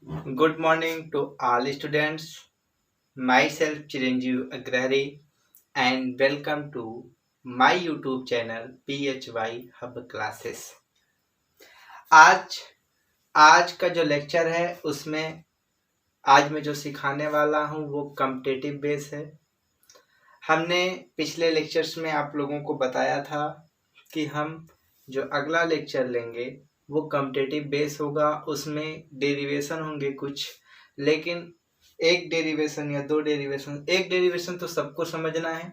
Good morning to all students. Myself Chiranjeev Agrari and welcome to my YouTube channel PHY Hub Classes. आज आज का जो lecture है उसमें आज मैं जो सिखाने वाला हूँ वो कॉम्पिटिटिव बेस है। हमने पिछले लेक्चर्स में आप लोगों को बताया था कि हम जो अगला लेक्चर लेंगे वो कॉम्पिटिटिव बेस होगा, उसमें डेरिवेशन होंगे कुछ, लेकिन एक डेरिवेशन या दो डेरिवेशन, एक डेरिवेशन तो सबको समझना है।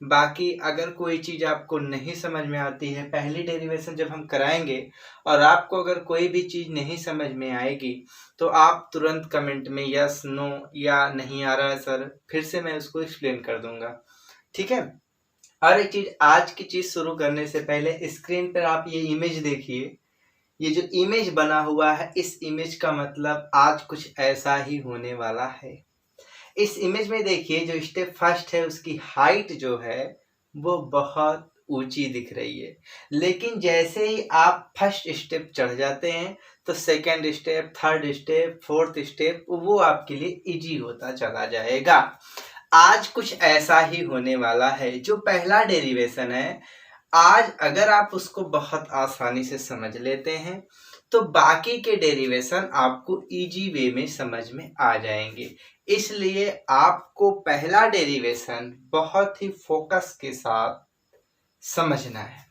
बाकी अगर कोई चीज़ आपको नहीं समझ में आती है, पहली डेरिवेशन जब हम कराएंगे और आपको अगर कोई भी चीज़ नहीं समझ में आएगी तो आप तुरंत कमेंट में यस नो या नहीं आ रहा है सर, फिर से मैं उसको एक्सप्लेन कर दूंगा, ठीक है। और एक चीज़, आज की चीज़ शुरू करने से पहले स्क्रीन पर आप ये इमेज देखिए। ये जो इमेज बना हुआ है, इस इमेज का मतलब आज कुछ ऐसा ही होने वाला है। इस इमेज में देखिए, जो स्टेप फर्स्ट है उसकी हाइट जो है वो बहुत ऊंची दिख रही है, लेकिन जैसे ही आप फर्स्ट स्टेप चढ़ जाते हैं तो second step, third step, fourth step वो आपके लिए इजी होता चला जाएगा। आज कुछ ऐसा ही होने वाला है। जो पहला डेरिवेशन है, आज अगर आप उसको बहुत आसानी से समझ लेते हैं तो बाकी के डेरिवेशन आपको इजी वे में समझ में आ जाएंगे। इसलिए आपको पहला डेरिवेशन बहुत ही फोकस के साथ समझना है।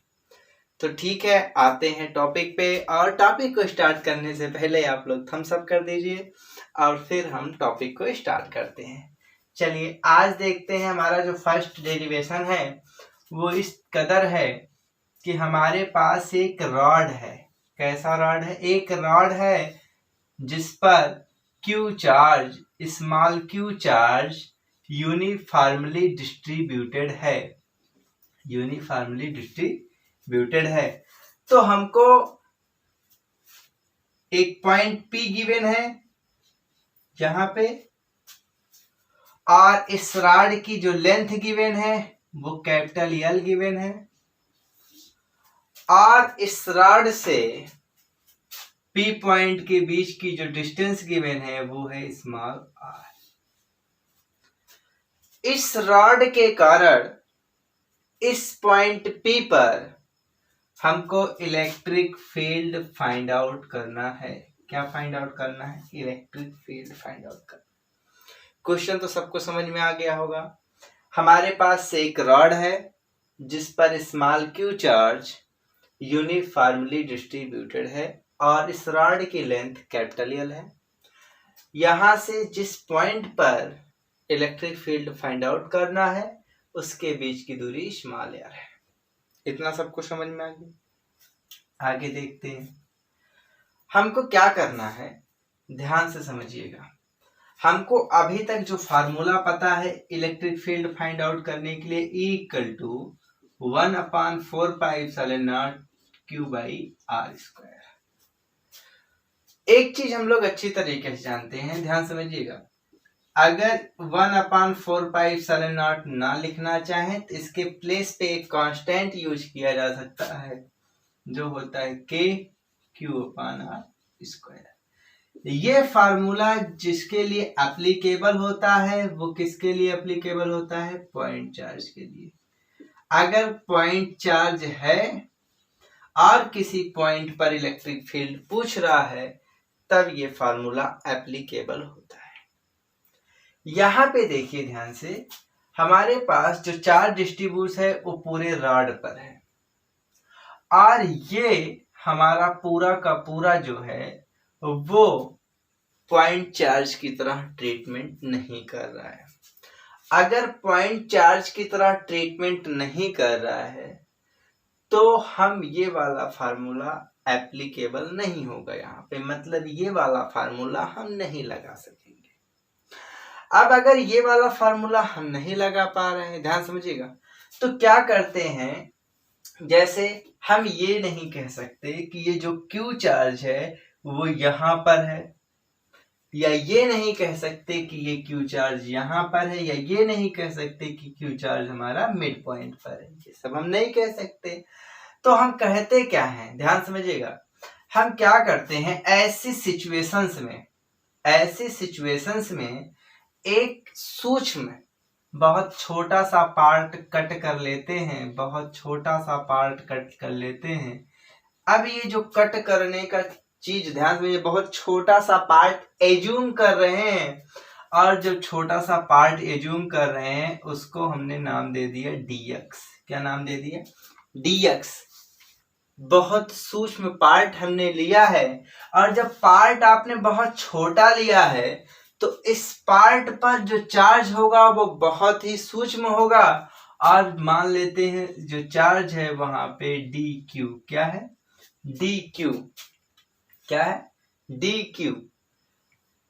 तो ठीक है, आते हैं टॉपिक पे। और टॉपिक को स्टार्ट करने से पहले आप लोग थम्स अप कर दीजिए और फिर हम टॉपिक को स्टार्ट करते हैं। चलिए आज देखते हैं। हमारा जो फर्स्ट डेरिवेशन है वो इस कदर है कि हमारे पास एक रॉड है। कैसा रॉड है? एक रॉड है जिस पर Q charge, small Q charge uniformly distributed है। यूनिफॉर्मली डिस्ट्रीब्यूटेड है। तो हमको एक पॉइंट P गिवन है यहां पे, और इस रॉड की जो लेंथ गिवन है वो कैपिटल L गिवन है, और इस रॉड से P पॉइंट के बीच की जो डिस्टेंस गिवन है वो है स्मॉल r। इस रॉड के कारण इस पॉइंट P पर हमको इलेक्ट्रिक फील्ड फाइंड आउट करना है। क्या फाइंड आउट करना है? इलेक्ट्रिक फील्ड फाइंड आउट करना। क्वेश्चन तो सबको समझ में आ गया होगा। हमारे पास एक रॉड है जिस पर small Q charge uniformly distributed है और इस रॉड की लेंथ कैपिटल L है। यहां से जिस पॉइंट पर इलेक्ट्रिक फील्ड फाइंड आउट करना है उसके बीच की दूरी स्मॉल r है। इतना सबको समझ में आ गया। आगे देखते हैं हमको क्या करना है, ध्यान से समझिएगा। हमको अभी तक जो फार्मूला पता है इलेक्ट्रिक फील्ड फाइंड आउट करने के लिए, E इक्वल टू 1/4πε0 Q/r²। एक चीज हम लोग अच्छी तरीके से जानते हैं, ध्यान समझिएगा। अगर 1/4πε0 ना लिखना चाहें तो इसके प्लेस पे एक कांस्टेंट यूज किया जा सकता है जो होता है KQ/r²। ये फार्मूला जिसके लिए एप्लीकेबल होता है वो किसके लिए एप्लीकेबल होता है? पॉइंट चार्ज के लिए। अगर पॉइंट चार्ज है और किसी पॉइंट पर इलेक्ट्रिक फील्ड पूछ रहा है तब ये फार्मूला एप्लीकेबल होता है। यहां पे देखिए ध्यान से, हमारे पास जो चार्ज डिस्ट्रीब्यूशन है वो पूरे रॉड पर है और ये हमारा पूरा का पूरा जो है वो पॉइंट चार्ज की तरह ट्रीटमेंट नहीं कर रहा है। अगर पॉइंट चार्ज की तरह ट्रीटमेंट नहीं कर रहा है तो हम ये वाला फार्मूला एप्लीकेबल नहीं होगा यहाँ पे, मतलब ये वाला फार्मूला हम नहीं लगा सकेंगे। अब अगर ये वाला फार्मूला हम नहीं लगा पा रहे हैं, ध्यान समझिएगा, तो क्या करते हैं, जैसे हम ये नहीं कह सकते कि ये जो क्यू चार्ज है वो यहां पर है, या ये नहीं कह सकते कि ये क्यू चार्ज यहां पर है, या ये नहीं कह सकते कि क्यू चार्ज हमारा मिड पॉइंट पर है। ये सब हम नहीं कह सकते। तो हम कहते क्या हैं, ध्यान समझिएगा। हम क्या करते हैं ऐसी सिचुएशंस में, ऐसी सिचुएशंस में एक सूक्ष्म बहुत छोटा सा पार्ट कट कर लेते हैं, बहुत छोटा सा पार्ट कट कर लेते हैं। अब ये जो कट करने का चीज ध्यान में, बहुत छोटा सा पार्ट एज्यूम कर रहे हैं, और जो छोटा सा पार्ट एज्यूम कर रहे हैं उसको हमने नाम दे दिया dx। क्या नाम दे दिया? dx। बहुत सूक्ष्म पार्ट हमने लिया है, और जब पार्ट आपने बहुत छोटा लिया है तो इस पार्ट पर जो चार्ज होगा वो बहुत ही सूक्ष्म होगा, और मान लेते हैं जो चार्ज है वहां पे dq। क्या है? dq। क्या है? dq।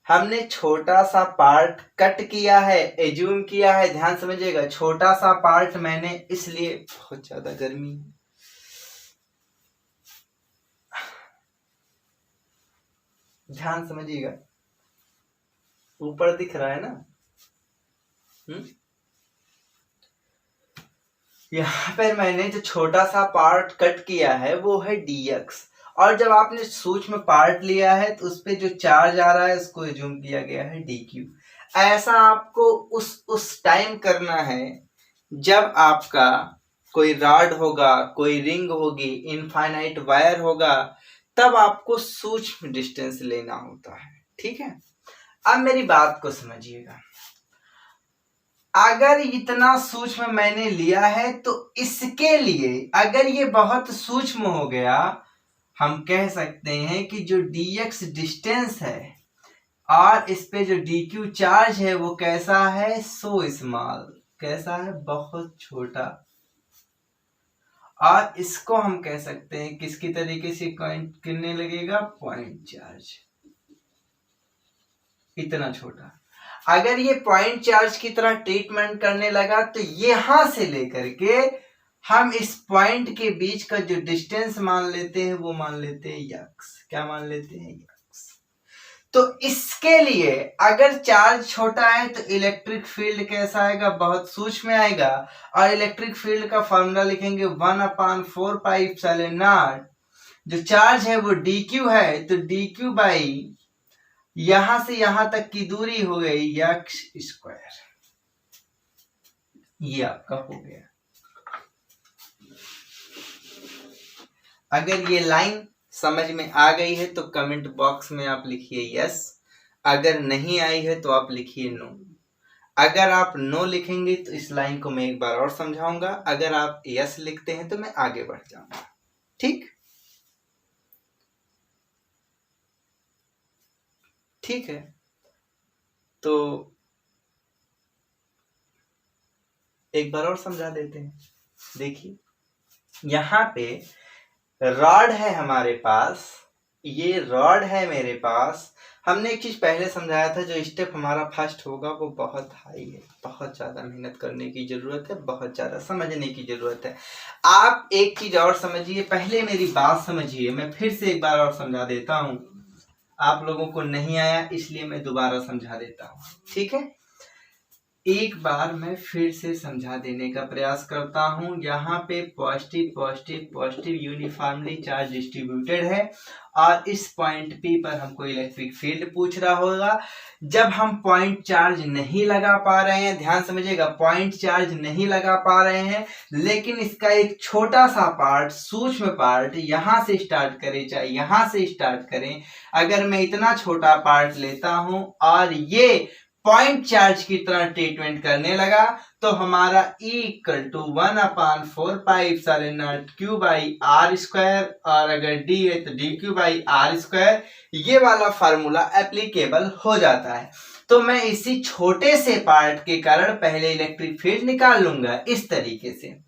हमने छोटा सा पार्ट कट किया है, एज्यूम किया है। ध्यान समझिएगा, छोटा सा पार्ट मैंने इसलिए, बहुत ज्यादा गर्मी है, ध्यान समझिएगा, ऊपर दिख रहा है ना? यहाँ पर मैंने जो छोटा सा पार्ट कट किया है वो है dx, और जब आपने सूक्ष्म पार्ट लिया है तो उस पे जो चार्ज आ रहा है उसको एज्यूम किया गया है dq। ऐसा आपको उस टाइम करना है जब आपका कोई रॉड होगा, कोई रिंग होगी, इनफाइनाइट वायर होगा, तब आपको सूक्ष्म डिस्टेंस लेना होता है। ठीक है, अब मेरी बात को समझिएगा। अगर इतना सूक्ष्म मैंने लिया है तो इसके लिए अगर ये बहुत सूक्ष्म हो गया, हम कह सकते हैं कि जो dx डिस्टेंस है और इस पे जो dq चार्ज है वो कैसा है? So small. कैसा है? बहुत छोटा। और इसको हम कह सकते हैं किसकी तरीके से करने लगेगा? Point charge. इतना छोटा अगर ये पॉइंट चार्ज की तरह ट्रीटमेंट करने लगा तो यहां से लेकर के हम इस पॉइंट के बीच का जो डिस्टेंस मान लेते हैं वो मान लेते हैं यक्स। क्या मान लेते हैं? यक्स। तो इसके लिए अगर चार्ज छोटा है तो इलेक्ट्रिक फील्ड कैसा आएगा? बहुत सूक्ष्म आएगा, और इलेक्ट्रिक फील्ड का फॉर्मूला लिखेंगे 1/4πε0। जो चार्ज है वो dq है, तो dq बाई यहां से यहां तक की दूरी हो गई यक्स स्क्वायर। ये आपका हो गया। अगर ये लाइन समझ में आ गई है तो कमेंट बॉक्स में आप लिखिए यस, अगर नहीं आई है तो आप लिखिए नो। अगर आप नो लिखेंगे तो इस लाइन को मैं एक बार और समझाऊंगा, अगर आप यस लिखते हैं तो मैं आगे बढ़ जाऊंगा। ठीक ठीक है, तो एक बार और समझा देते हैं। देखिए, यहां पे रॉड है हमारे पास, ये रॉड है मेरे पास। हमने एक चीज पहले समझाया था, जो स्टेप हमारा फर्स्ट होगा वो बहुत हाई है, बहुत ज्यादा मेहनत करने की जरूरत है, बहुत ज्यादा समझने की जरूरत है। आप एक चीज और समझिए, पहले मेरी बात समझिए, मैं फिर से एक बार और समझा देता हूं। आप लोगों को नहीं आया इसलिए मैं दोबारा समझा देता हूं। ठीक है, एक बार मैं फिर से समझा देने का प्रयास करता हूं। यहाँ पे positive positive positive uniformly charge distributed है, और इस पॉइंट पी पर हमको इलेक्ट्रिक फील्ड पूछ रहा होगा। जब हम पॉइंट चार्ज नहीं लगा पा रहे हैं, ध्यान समझिएगा, पॉइंट चार्ज नहीं लगा पा रहे हैं, लेकिन इसका एक छोटा सा पार्ट, सूक्ष्म पार्ट, यहां से स्टार्ट करें चाहे यहां से स्टार्ट करें, अगर मैं इतना छोटा पार्ट लेता हूं और ये पॉइंट चार्ज की तरह ट्रीटमेंट करने लगा, तो हमारा E इक्वल टू 1/4πε0q/r², और अगर D है तो dq/r², ये वाला फार्मूला एप्लीकेबल हो जाता है। तो मैं इसी छोटे से पार्ट के कारण पहले इलेक्ट्रिक फील्ड निकाल लूंगा इस तरीके से,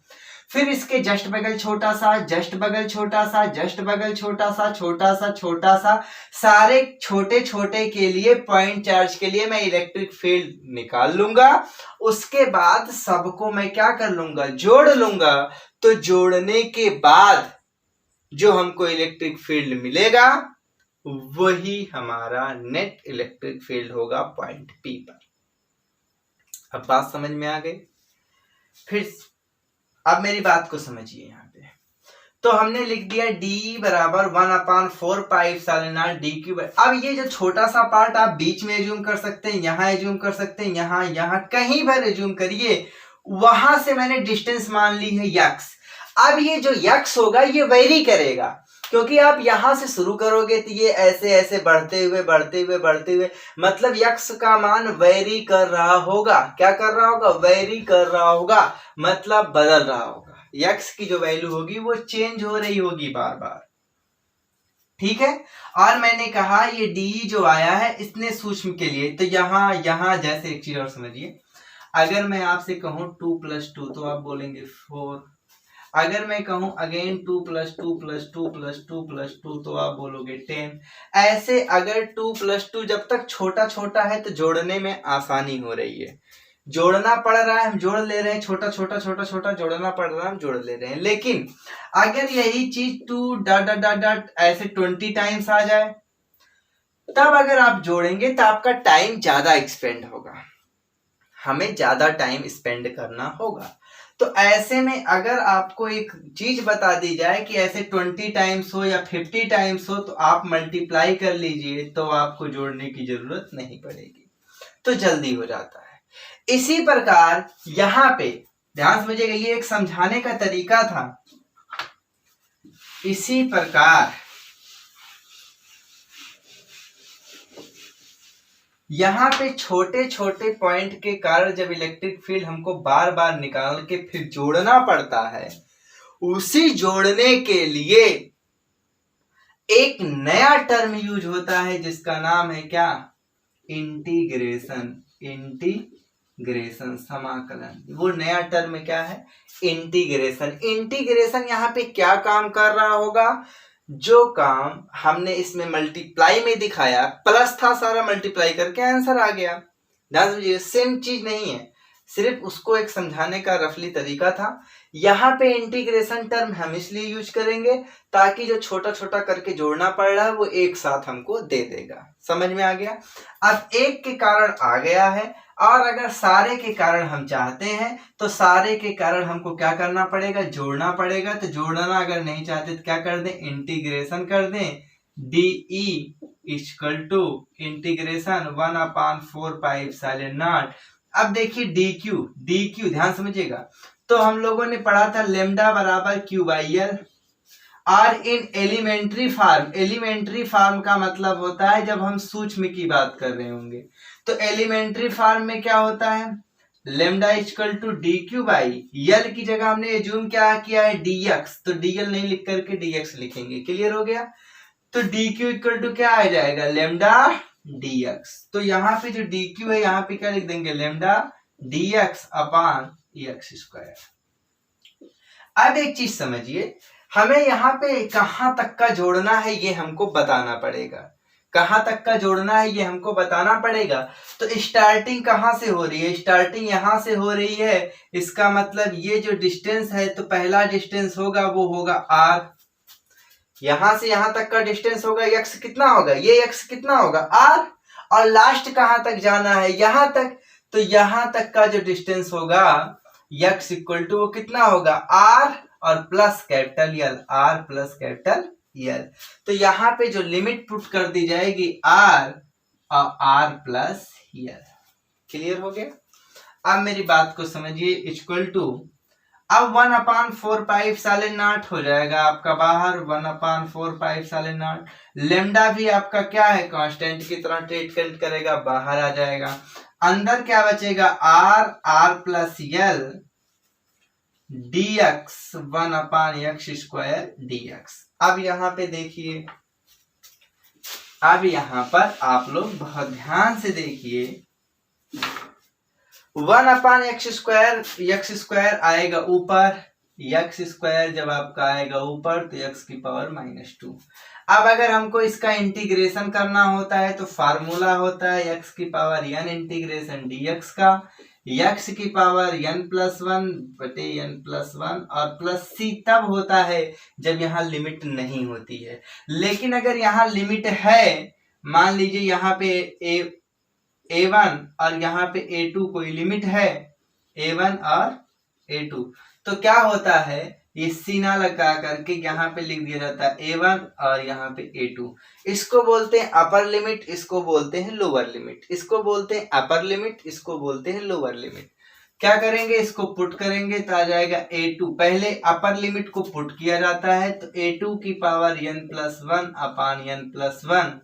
फिर इसके जस्ट बगल छोटा सा, जस्ट बगल छोटा सा, जस्ट बगल छोटा सा, छोटा सा, छोटा सा, सारे छोटे छोटे के लिए पॉइंट चार्ज के लिए मैं इलेक्ट्रिक फील्ड निकाल लूंगा। उसके बाद सबको मैं क्या कर लूंगा? जोड़ लूंगा। तो जोड़ने के बाद जो हमको इलेक्ट्रिक फील्ड मिलेगा वही हमारा नेट इलेक्ट्रिक फील्ड होगा पॉइंट पी पर। अब बात समझ में आ गई? फिर अब मेरी बात को समझिए। यहाँ पे तो हमने लिख दिया डी बराबर 1/4 डी क्यूब। अब ये जो छोटा सा पार्ट आप बीच में एज्यूम कर सकते हैं, यहाँ एज्यूम कर सकते हैं, यहाँ कहीं पर एज्यूम करिए, वहां से मैंने डिस्टेंस मान ली है यक्स। अब ये जो यक्स होगा ये वेरी करेगा, क्योंकि आप यहां से शुरू करोगे तो ये ऐसे ऐसे बढ़ते हुए मतलब यक्स का मान वेरी कर रहा होगा। क्या कर रहा होगा? वेरी कर रहा होगा, मतलब बदल रहा होगा। यक्स की जो वैल्यू होगी वो चेंज हो रही होगी बार बार। ठीक है। और मैंने कहा ये डी जो आया है इतने सूक्ष्म के लिए, तो यहां जैसे एक चीज और समझिए, अगर मैं आपसे कहूं 2 + 2 तो आप बोलेंगे 4। अगर मैं कहूं अगेन 2 + 2 + 2 + 2 + 2 तो आप बोलोगे 10। ऐसे अगर 2 + 2 जब तक छोटा छोटा है तो जोड़ने में आसानी हो रही है, जोड़ना पड़ रहा है, हम जोड़ ले रहे हैं, छोटा छोटा जोड़ना पड़ रहा है, हम जोड़ ले रहे हैं। लेकिन अगर यही चीज 2 डॉट डॉट डॉट डॉट ऐसे 20 टाइम्स आ जाए, तब अगर आप जोड़ेंगे तो आपका टाइम ज्यादा एक्सपेंड होगा, हमें ज्यादा टाइम स्पेंड करना होगा। तो ऐसे में अगर आपको एक चीज बता दी जाए कि ऐसे 20 टाइम्स हो या 50 टाइम्स हो, तो आप मल्टीप्लाई कर लीजिए, तो आपको जोड़ने की जरूरत नहीं पड़ेगी, तो जल्दी हो जाता है। इसी प्रकार यहां पे ध्यान समझिएगा, ये एक समझाने का तरीका था। इसी प्रकार यहाँ पे छोटे छोटे पॉइंट के कारण जब इलेक्ट्रिक फील्ड हमको बार बार निकाल के फिर जोड़ना पड़ता है, उसी जोड़ने के लिए एक नया टर्म यूज होता है जिसका नाम है क्या? इंटीग्रेशन। इंटीग्रेशन समाकलन, वो नया टर्म क्या है? इंटीग्रेशन। इंटीग्रेशन यहाँ पे क्या काम कर रहा होगा? जो काम हमने इसमें मल्टीप्लाई में दिखाया, प्लस था, सारा मल्टीप्लाई करके आंसर आ गया। ध्यान समझिए, सेम चीज नहीं है, सिर्फ उसको एक समझाने का रफली तरीका था। यहाँ पे इंटीग्रेशन टर्म हम इसलिए यूज करेंगे ताकि जो छोटा छोटा करके जोड़ना पड़ रहा है वो एक साथ हमको दे देगा। समझ में आ गया? अब एक के कारण आ गया है, और अगर सारे के कारण हम चाहते हैं तो सारे के कारण हमको क्या करना पड़ेगा? जोड़ना पड़ेगा। तो जोड़ना अगर नहीं चाहते तो क्या कर दें? इंटीग्रेशन कर दें। डी इक्वल टू इंटीग्रेशन 1/4 अब देखिए डी क्यू ध्यान समझिएगा, तो हम लोगों ने पढ़ा था लेमडा बराबर Q/L। और इन एलिमेंट्री फार्म का मतलब होता है जब हम सूक्ष्म की बात कर रहे होंगे, तो एलिमेंट्री फार्म में क्या होता है? लेमडा इक्वल टू DQ/L की जगह हमने एज्यूम क्या किया है? dx, तो dl नहीं लिख करके dx लिखेंगे। क्लियर हो गया? तो dq इक्वल टू क्या आ जाएगा? Lambda dx। तो यहाँ पे जो dq है यहाँ पे क्या लिख देंगे? Lambda dx/x²। अब एक चीज समझिए, हमें यहाँ पे कहां तक का जोड़ना है ये हमको बताना पड़ेगा। कहां तक का जोड़ना है ये हमको बताना पड़ेगा। तो स्टार्टिंग कहां से हो रही है? स्टार्टिंग यहां से हो रही है। इसका मतलब ये जो डिस्टेंस है, तो पहला डिस्टेंस होगा वो होगा r। यहां से यहां तक का डिस्टेंस होगा x, कितना होगा? ये x कितना होगा? r। और लास्ट कहां तक जाना है? यहां तक। तो यहां तक का जो डिस्टेंस होगा x इक्वल टू वो कितना होगा? r और plus capital L, r plus capital L। तो यहाँ पे जो लिमिट पुट कर दी जाएगी r और r प्लस L। क्लियर हो गया? अब मेरी बात को समझिए, इक्वल टू अब 1/4 हो जाएगा आपका बाहर, 1/4 लेमडा भी आपका क्या है? कांस्टेंट की तरह ट्रीट करेगा, बाहर आ जाएगा। अंदर क्या बचेगा? r plus L dx 1/x² dx। अब यहाँ पे देखिए, अब यहाँ पर आप लोग बहुत ध्यान से देखिए, 1/x² आएगा ऊपर, x² जब आपका आएगा ऊपर तो x⁻²। अब अगर हमको इसका इंटीग्रेशन करना होता है तो फार्मूला होता है x⁻n इंटीग्रेशन dx का, x⁻n+1/n+1 और प्लस c तब होता है जब यहाँ लिमिट नहीं होती है। लेकिन अगर यहाँ लिमिट है, मान लीजिए यहाँ पे a1 और यहाँ पे a2 कोई लिमिट है, a1 और a2, तो क्या होता है? ये सी ना लगा करके यहाँ पे लिख दिया जाता है A1 और यहाँ पे A2। इसको बोलते हैं अपर लिमिट, इसको बोलते हैं लोअर लिमिट, इसको बोलते हैं अपर लिमिट, इसको बोलते हैं लोअर लिमिट। क्या करेंगे, इसको पुट करेंगे तो आ जाएगा A2। पहले अपर लिमिट को पुट किया जाता है तो A2 की पावर n+1 अपान n+1।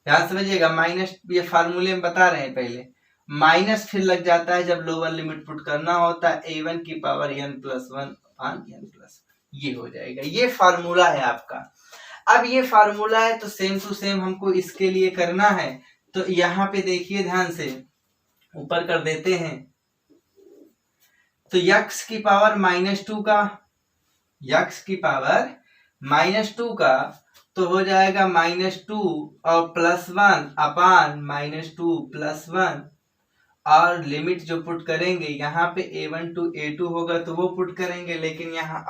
ध्यान समझिएगा, माइनस ये फार्मूले में बता रहे हैं, पहले माइनस फिर लग जाता है जब लोअर लिमिट पुट करना होता है A1 की पावर n+1 अपान n+1। ये हो जाएगा, ये फार्मूला है आपका। अब ये फार्मूला है तो सेम टू सेम हमको इसके लिए करना है। तो यहाँ पे देखिए ध्यान से, ऊपर कर देते हैं तो x की पावर -2 का, x की पावर -2 का तो हो जाएगा -2 और +1 अपान -2 +1। और लिमिट जो पुट करेंगे यहाँ पे A1 to A2 होगा तो वो पुट करेंगे, लेकिन यहाँ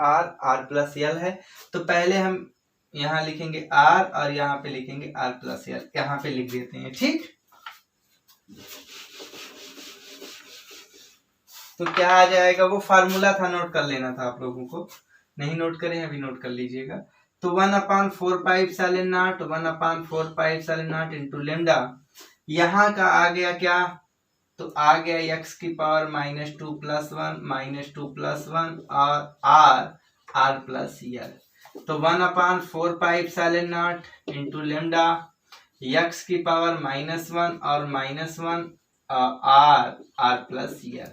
R+L है तो पहले हम यहाँ लिखेंगे R और यहाँ पे लिखेंगे R+L, यहाँ पे लिख देते हैं। ठीक, तो क्या आ जाएगा, वो फार्मूला था, नोट कर लेना था आप लोगों को, नहीं नोट करें अभी नोट कर लीजिएगा। तो 1/4πε0 1/4πε0 इंटू लेमडा, यहाँ का आ गया क्या, तो आ गया x की पावर -2 +1 और R+L। तो 1/4πε0 इंटू लेमडा, x की पावर -1 और -1 R+L।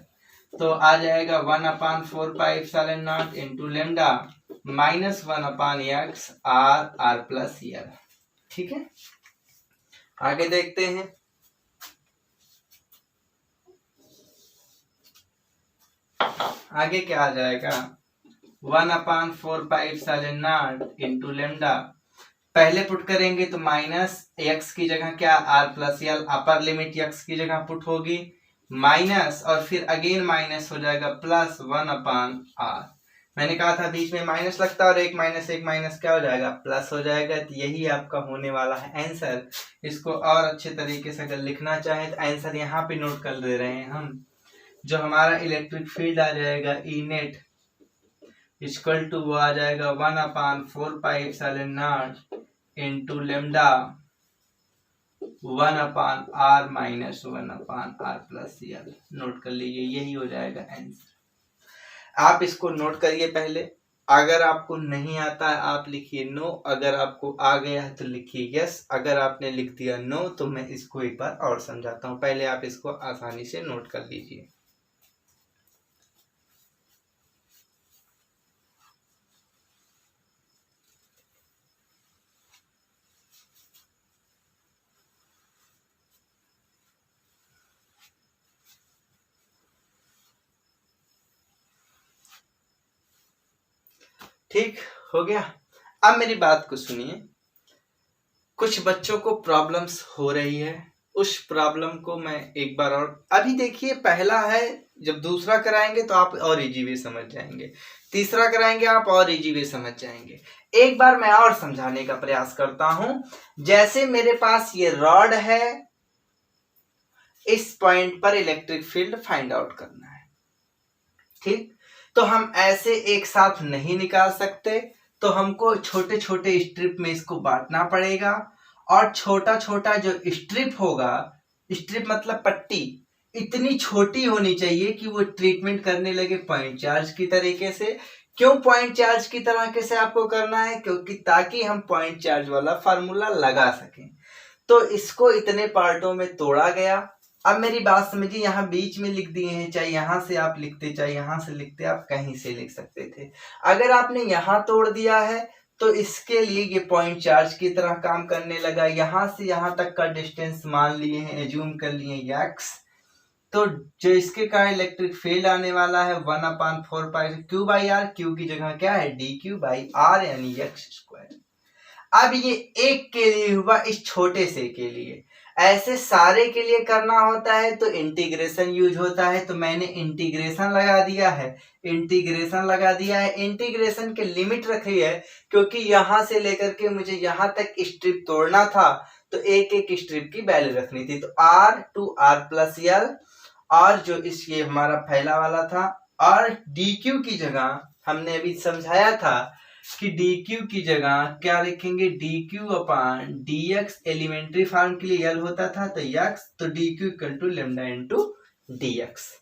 तो आ जाएगा 1/4πε0 इंटू लेमडा -1/x R+L। ठीक है, आगे देखते हैं। आगे क्या आ जाएगा, 1/4πε0 इंटू लेमडा, पहले पुट करेंगे तो -x की जगह क्या R+L, अपर लिमिट x की जगह पुट होगी माइनस और फिर अगेन माइनस हो जाएगा +1/R। मैंने कहा था बीच में माइनस लगता है और एक माइनस क्या हो जाएगा, प्लस हो जाएगा। तो यही आपका होने वाला है आंसर। इसको और अच्छे तरीके से अगर लिखना चाहें तो आंसर यहाँ पे नोट कर दे रहे हैं हम। जो हमारा इलेक्ट्रिक फील्ड आ जाएगा ई नेट इक्वल टू वो आ जाएगा 1/4πε0 इंटू लेमडा 1/R-1/R+L। नोट कर लीजिए, यही हो जाएगा आंसर। आप इसको नोट करिए पहले। अगर आपको नहीं आता है आप लिखिए नो, अगर आपको आ गया है तो लिखिए यस। अगर आपने लिख दिया नो तो मैं इसको एक बार और समझाता हूँ, पहले आप इसको आसानी से नोट कर लीजिए। ठीक हो गया। अब मेरी बात को सुनिए। कुछ बच्चों को प्रॉब्लम्स हो रही है, उस प्रॉब्लम को मैं एक बार और अभी देखिए, पहला है जब दूसरा कराएंगे तो आप और इजी वे समझ जाएंगे, तीसरा कराएंगे आप और इजी वे समझ जाएंगे। एक बार मैं और समझाने का प्रयास करता हूं। जैसे मेरे पास ये रॉड है, इस पॉइंट पर इलेक्ट्रिक फील्ड फाइंड आउट करना है, ठीक। तो हम ऐसे एक साथ नहीं निकाल सकते, तो हमको छोटे छोटे स्ट्रिप में इसको बांटना पड़ेगा। और छोटा छोटा जो स्ट्रिप होगा, स्ट्रिप मतलब पट्टी, इतनी छोटी होनी चाहिए कि वो ट्रीटमेंट करने लगे पॉइंट चार्ज की तरीके से। क्यों पॉइंट चार्ज की तरीके से आपको करना है? क्योंकि ताकि हम पॉइंट चार्ज वाला फार्मूला लगा सकें। तो इसको इतने पार्टों में तोड़ा गया। अब मेरी बात समझिए, यहाँ बीच में लिख दिए हैं, चाहे यहाँ से आप लिखते चाहे यहाँ से लिखते, आप कहीं से लिख सकते थे। अगर आपने यहाँ तोड़ दिया है तो इसके लिए ये पॉइंट चार्ज की तरह काम करने लगा। यहाँ से यहाँ तक का डिस्टेंस मान लिए हैं, एज्यूम कर लिए x। तो जो इसके कारण इलेक्ट्रिक फील्ड आने वाला है 1/4π Q/R, Q की जगह क्या है dQ/R यानी x²। अब ये एक के लिए हुआ, इस छोटे से के लिए। ऐसे सारे के लिए करना होता है तो इंटीग्रेशन यूज होता है। तो मैंने इंटीग्रेशन लगा दिया है, इंटीग्रेशन के लिमिट रखी है, क्योंकि यहां से लेकर के मुझे यहां तक स्ट्रिप तोड़ना था तो एक एक स्ट्रिप की वैल्यू रखनी थी। तो R to R+L, और जो इस ये हमारा पहला वाला था, और dQ की जगह हमने अभी समझाया था कि डी क्यू की जगह क्या लिखेंगे, D Q upon D x. Elementary form के लिए यल होता था तो यक्स, तो D Q equal to lambda into D x.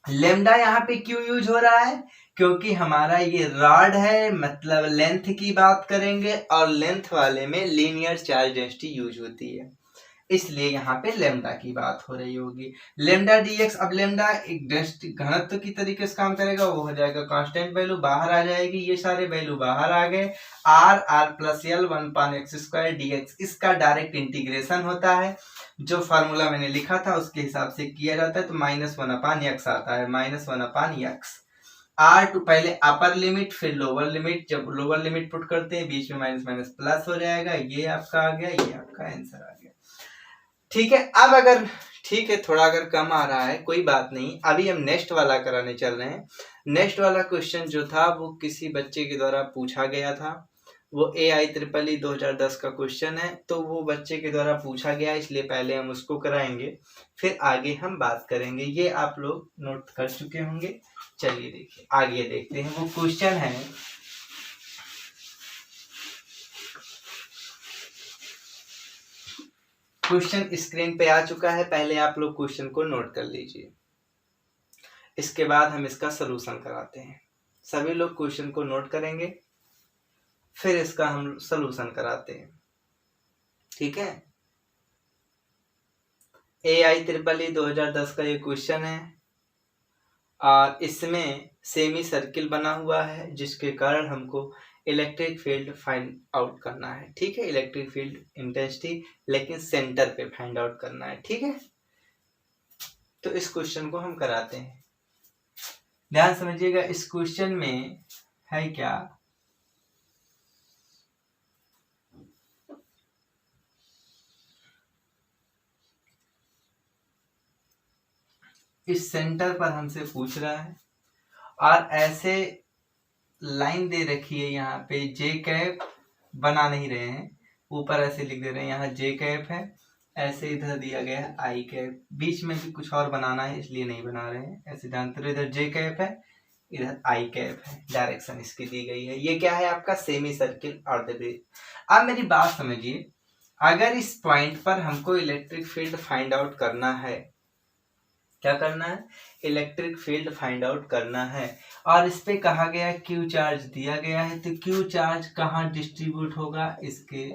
Lambda यहाँ पे क्यों यूज हो रहा है, क्योंकि हमारा ये रॉड है, मतलब लेंथ की बात करेंगे और लेंथ वाले में लीनियर चार्ज डेंसिटी यूज होती है, इसलिए यहाँ पे लेमडा की बात हो रही होगी। लेमडा डीएक्स, अब लेमडा एक घनत्व की तरीके से काम करेगा, वो हो जाएगा कांस्टेंट वैल्यू, बाहर आ जाएगी, ये सारे वैल्यू बाहर आ गए। R R plus L 1/x² dx, इसका डायरेक्ट इंटीग्रेशन होता है, जो फार्मूला मैंने लिखा था उसके हिसाब से किया जाता है, तो -1/x आता है, -1/x। आर टू पहले अपर लिमिट फिर लोअर लिमिट, जब लोअर लिमिट पुट करते हैं बीच में माइनस माइनस प्लस हो जाएगा, ये आपका आ गया, ये आपका आंसर आ गया। ठीक है, अब अगर ठीक है थोड़ा अगर कम आ रहा है कोई बात नहीं, अभी हम नेक्स्ट वाला कराने चल रहे हैं। नेक्स्ट वाला क्वेश्चन जो था वो किसी बच्चे के द्वारा पूछा गया था, वो AIEEE 2010 का क्वेश्चन है, तो वो बच्चे के द्वारा पूछा गया, इसलिए पहले हम उसको कराएंगे, फिर आगे हम बात करेंगे। ये आप लोग नोट कर चुके होंगे। चलिए देखिए आगे देखते हैं, वो क्वेश्चन है क्वेश्चन स्क्रीन पे आ चुका है, पहले आप लोग क्वेश्चन को नोट कर लीजिए, इसके बाद हम इसका सलूशन कराते हैं। सभी लोग क्वेश्चन को नोट करेंगे, फिर इसका हम सलूशन कराते हैं, ठीक है। AIEEE 2010 का ये क्वेश्चन है और इसमें सेमी सर्किल बना हुआ है, जिसके कारण हमको इलेक्ट्रिक फील्ड फाइंड आउट करना है, ठीक है। इलेक्ट्रिक फील्ड इंटेंसिटी लेकिन सेंटर पे फाइंड आउट करना है, ठीक है। तो इस क्वेश्चन को हम कराते हैं, ध्यान समझिएगा। इस क्वेश्चन में है क्या, इस सेंटर पर हमसे पूछ रहा है और ऐसे लाइन दे रखी है, यहाँ पे जे कैप बना नहीं रहे हैं, ऊपर ऐसे लिख दे रहे हैं, यहाँ जे कैप है, ऐसे इधर दिया गया है आई कैप, बीच में भी कुछ और बनाना है इसलिए नहीं बना रहे हैं, ऐसे जानते रहो, इधर जे कैप है इधर आई कैप है, डायरेक्शन इसकी दी गई है। ये क्या है आपका सेमी सर्किल ऑर्डिनरी। अब मेरी बात समझिए, अगर इस पॉइंट पर हमको इलेक्ट्रिक फील्ड फाइंड आउट करना है, क्या करना है, इलेक्ट्रिक फील्ड फाइंड आउट करना है, और इस पे कहा गया क्यू चार्ज दिया गया है, तो क्यू चार्ज कहाँ डिस्ट्रीब्यूट होगा, इसके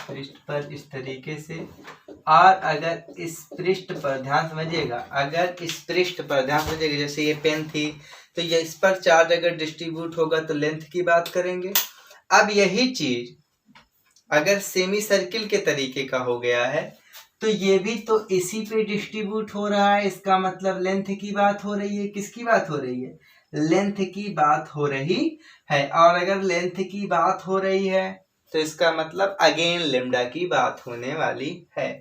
पृष्ठ पर इस तरीके से, और अगर इस पृष्ठ पर ध्यान समझिएगा, अगर इस पृष्ठ पर ध्यान समझिएगा, जैसे ये पेन थी तो ये इस पर चार्ज अगर डिस्ट्रीब्यूट होगा तो लेंथ की बात करेंगे। अब यही चीज अगर सेमी सर्किल के तरीके का हो गया है तो ये भी तो इसी पे डिस्ट्रीब्यूट हो रहा है, इसका मतलब लेंथ की बात हो रही है, किसकी बात हो रही है, लेंथ की बात हो रही है। और अगर लेंथ की बात हो रही है तो इसका मतलब अगेन लेमडा की बात होने वाली है।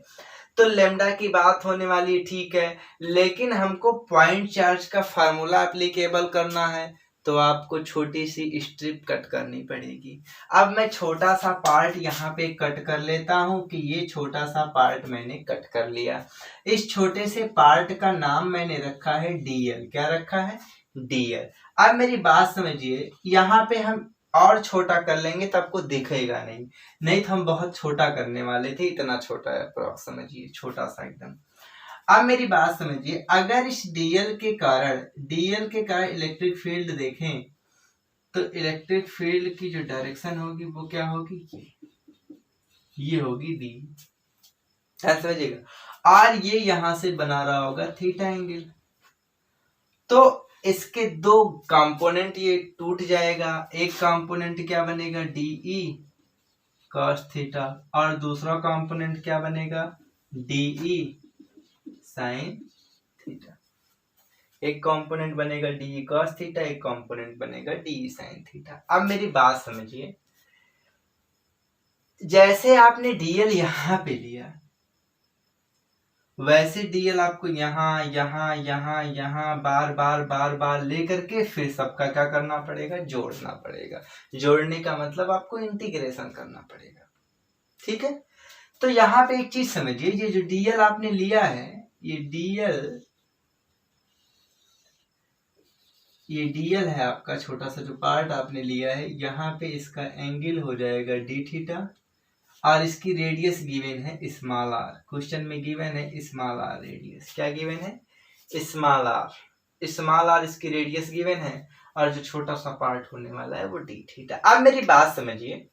तो लेमडा की बात होने वाली, ठीक है, लेकिन हमको पॉइंट चार्ज का फार्मूला एप्लीकेबल करना है, तो आपको छोटी सी स्ट्रिप कट करनी पड़ेगी। अब मैं छोटा सा पार्ट यहाँ पे कट कर लेता हूँ कि ये छोटा सा पार्ट मैंने कट कर लिया। इस छोटे से पार्ट का नाम मैंने रखा है डीएल। क्या रखा है, डीएल। अब मेरी बात समझिए, यहाँ पे हम और छोटा कर लेंगे तो आपको दिखेगा नहीं, नहीं तो हम बहुत छोटा करने वाले थे, इतना छोटा है अप्रॉक्स, समझिए छोटा सा एकदम। अब मेरी बात समझिए, अगर इस डीएल के कारण इलेक्ट्रिक फील्ड देखें तो इलेक्ट्रिक फील्ड की जो डायरेक्शन होगी वो क्या होगी, ये होगी दी, समझिएगा। और ये यहां से बना रहा होगा थीटा एंगल, तो इसके दो कंपोनेंट ये टूट जाएगा, एक कंपोनेंट क्या बनेगा डीई cos थीटा, और दूसरा कंपोनेंट क्या बनेगा डीई sin थीटा। एक कंपोनेंट बनेगा डीई cos थीटा, एक कंपोनेंट बनेगा डीई sin थीटा। अब मेरी बात समझिए, जैसे आपने डीएल यहां पे लिया वैसे डीएल आपको यहाँ यहाँ यहाँ यहाँ बार बार बार बार लेकर के फिर सबका क्या करना पड़ेगा, जोड़ना पड़ेगा। जोड़ने का मतलब आपको इंटीग्रेशन करना पड़ेगा, ठीक है। तो यहाँ पे एक चीज समझिए, ये जो डीएल आपने लिया है, ये डीएल ये डीएल है आपका, छोटा सा जो पार्ट आपने लिया है, यहाँ पे इसका एंगल हो जाएगा डी थीटा, और इसकी रेडियस गिवन है स्मॉल आर। क्वेश्चन में गिवन है स्मॉल आर रेडियस। क्या गिवन है? Small R. स्मॉल आर इसकी रेडियस गिवन है, और जो छोटा सा पार्ट होने वाला है वो डी थीटा। अब मेरी बात समझिए,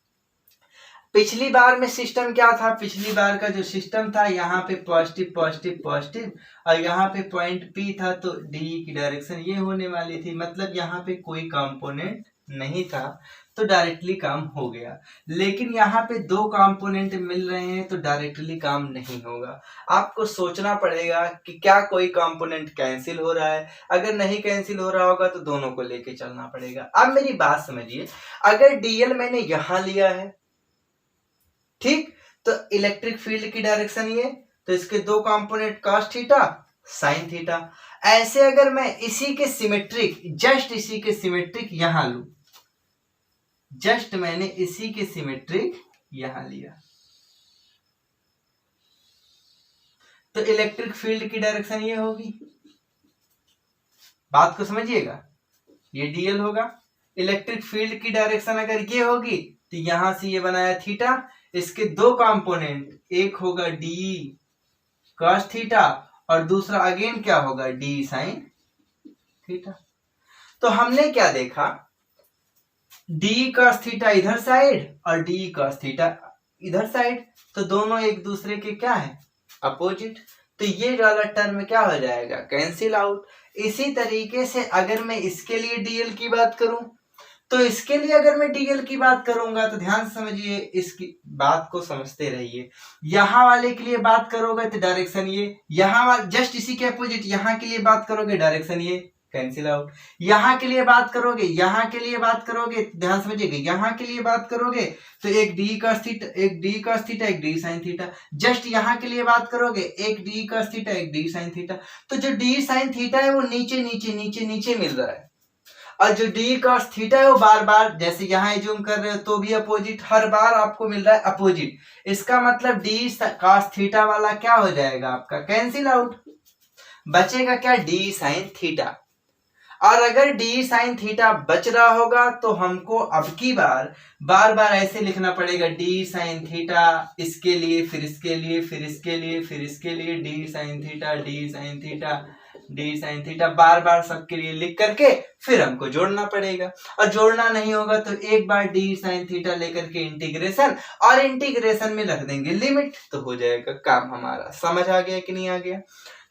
पिछली बार में सिस्टम क्या था? पिछली बार का जो सिस्टम था, यहाँ पे पॉजिटिव पॉजिटिव पॉजिटिव, और यहाँ पे पॉइंट पी था, तो डी की डायरेक्शन ये होने वाली थी। मतलब यहाँ पे कोई कंपोनेंट नहीं था, तो डायरेक्टली काम हो गया। लेकिन यहाँ पे दो कंपोनेंट मिल रहे हैं, तो डायरेक्टली काम नहीं होगा। आपको सोचना पड़ेगा कि क्या कोई कंपोनेंट कैंसिल हो रहा है। अगर नहीं कैंसिल हो रहा होगा तो दोनों को लेके चलना पड़ेगा। अब मेरी बात समझिए, अगर डीएल मैंने यहाँ लिया है, ठीक, तो इलेक्ट्रिक फील्ड की डायरेक्शन ये, तो इसके दो component cos theta sin theta. ऐसे अगर मैं इसी के सिमेट्रिक, जस्ट इसी के सिमेट्रिक यहां लू, जस्ट मैंने इसी के सिमेट्रिक यहां लिया, तो इलेक्ट्रिक फील्ड की डायरेक्शन ये होगी। बात को समझिएगा, ये डीएल होगा। इलेक्ट्रिक फील्ड की डायरेक्शन अगर ये होगी, तो यहां से ये बनाया थीटा, इसके दो कंपोनेंट, एक होगा डी cos थीटा और दूसरा अगेन क्या होगा, डी sin थीटा। तो हमने क्या देखा, डी cos थीटा इधर साइड और डी cos थीटा इधर साइड, तो दोनों एक दूसरे के क्या है, अपोजिट। तो ये वाला टर्म क्या हो जाएगा, कैंसिल आउट। इसी तरीके से अगर मैं इसके लिए डीएल की बात करूं, तो इसके लिए अगर मैं डीएल की बात करूंगा, तो ध्यान समझिए, इसकी बात को समझते रहिए। यहां वाले के लिए बात करोगे तो डायरेक्शन ये, यहां वाले जस्ट इसी के अपोजिट यहां के लिए बात करोगे, डायरेक्शन ये, कैंसिल आउट। यहां के लिए बात करोगे, यहां के लिए बात करोगे, ध्यान समझिएगा, यहां के लिए बात करोगे तो एक डी cos थीटा, एक डी cos थीटा, एक डी sin थीटा। जस्ट यहां के लिए बात करोगे, एक डी cos थीटा, एक डी sin थीटा। तो जो डी sin थीटा है वो नीचे नीचे नीचे नीचे मिल रहा है, और जो डी cos थीटा है वो बार बार, जैसे यहाँ जूम कर रहे हो तो भी अपोजिट, हर बार आपको मिल रहा है अपोजिट। इसका मतलब डी cos थीटा वाला क्या हो जाएगा आपका, कैंसिल आउट। बचेगा क्या, डी sin थीटा। और अगर डी sin थीटा बच रहा होगा, तो हमको अब की बार बार ऐसे लिखना पड़ेगा, डी sin थीटा, इसके लिए, फिर इसके लिए, फिर इसके लिए, फिर इसके लिए, D sin theta, D sin theta, D sin theta, बार सबके लिए लिख करके फिर हमको जोड़ना पड़ेगा। और जोड़ना नहीं होगा तो एक बार डी sin थीटा लेकर के इंटीग्रेशन, और इंटीग्रेशन में रख देंगे लिमिट, तो हो जाएगा काम हमारा। समझ आ गया कि नहीं आ गया?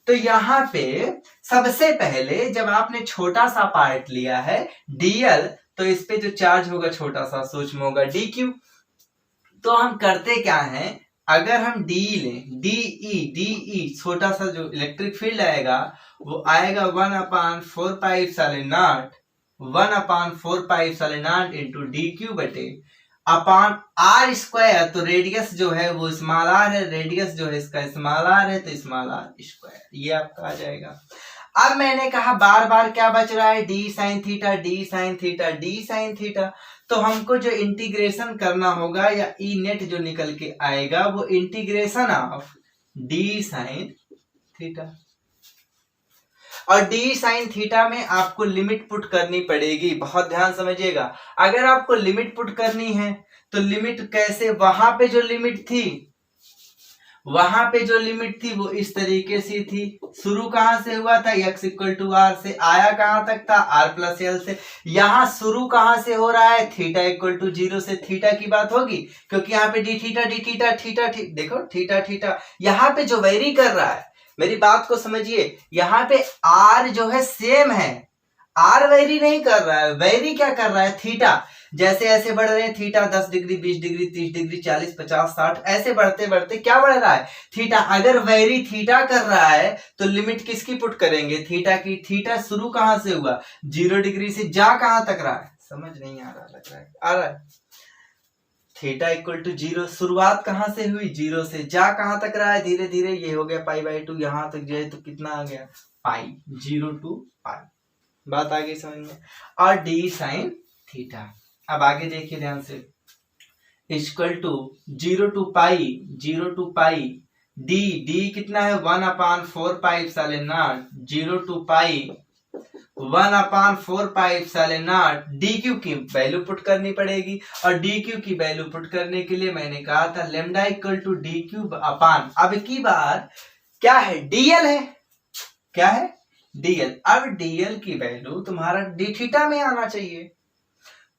तो यहाँ पे सबसे पहले जब आपने छोटा सा पार्ट लिया है डीएल, तो इस पे जो चार्ज होगा छोटा सा, सूक्ष्म होगा डी क्यू। तो हम करते क्या है, अगर हम डी लें, डी छोटा सा जो इलेक्ट्रिक फील्ड आएगा वो आएगा 1/4πε0, 1/4πε0 इंटू डी क्यू बटे अपॉन आर स्क्वायर। तो रेडियस जो है वो स्मॉल आर है, रेडियस जो है इसका स्मॉल आर है, तो स्मॉल आर स्क्वायर, ये आपका आ जाएगा। अब मैंने कहा बार बार क्या बच रहा है, D sin theta, D sin theta, D sin theta. तो हमको जो इंटीग्रेशन करना होगा, या ई नेट जो निकल के आएगा, वो integration of D sin theta. और डी sin थीटा में आपको लिमिट पुट करनी पड़ेगी, बहुत ध्यान समझिएगा। अगर आपको लिमिट पुट करनी है तो लिमिट कैसे, वहां पे जो लिमिट थी वो इस तरीके से थी। शुरू कहां से हुआ था, x = r से, आया कहां तक था, r + l से। यहां शुरू कहां से हो रहा है, थीटा = 0 से। थीटा की बात होगी क्योंकि यहाँ पे डी थीटा, देखो थीटा, यहाँ पे जो वेरी कर रहा है, मेरी बात को समझिए, यहाँ पे r जो है सेम है, r वेरी नहीं कर रहा है, वेरी क्या कर रहा है, थीटा। जैसे ऐसे बढ़ रहे हैं, थीटा 10 डिग्री, 20 डिग्री, 30 डिग्री, 40, 50, 60, ऐसे बढ़ते बढ़ते क्या बढ़ रहा है, थीटा। अगर वेरी थीटा कर रहा है तो लिमिट किसकी पुट करेंगे, थीटा की। थीटा शुरू कहां से हुआ, 0 डिग्री से, जा कहां तक रहा है, समझ नहीं आ रहा, लग रहा है आ रहा है। थीटा = 0, शुरुआत कहां से हुई, 0 से, जा कहां तक रहा है, धीरे धीरे, ये हो गया π/2, यहां तक जाए तो कितना आ गया, पाई, 0 to π। बात आ गई समझ में। और डी sin थीटा, अब आगे देखिए ध्यान से, = 0 to π, डी कितना है, 1/4πε0, 0 to π, 1/4πε0 डी क्यू की वैल्यू पुट करनी पड़ेगी, और डी क्यू की वैल्यू पुट करने के लिए मैंने कहा था lambda equal to D Q upon, अब की बार क्या है, डीएल है, क्या है, डीएल। अब डीएल की वैल्यू तुम्हारा डी थीटा में आना चाहिए,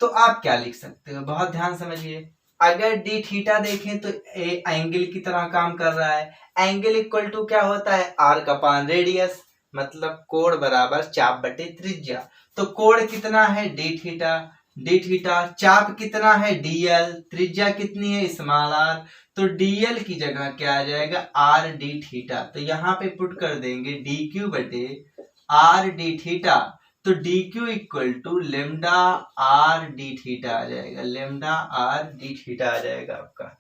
तो आप क्या लिख सकते हो, बहुत ध्यान समझिए। अगर डी थीटा देखें तो एंगल की तरह काम कर रहा है। एंगल इक्वल टू क्या होता है, आर्क अपान रेडियस, मतलब कोण बराबर चाप बटे त्रिज्या। तो कोण कितना है, डी थीटा, डी थीटा, चाप कितना है, डीएल, त्रिज्या कितनी है, स्मॉल आर, तो डीएल की जगह क्या आ जाएगा, आर डी थीटा। तो यहाँ पे पुट कर देंगे डी क्यू बटे आर डी थीटा, तो D Q equal to lambda R D theta आ जाएगा, लेमडा आर डी थीटा आ जाएगा आपका।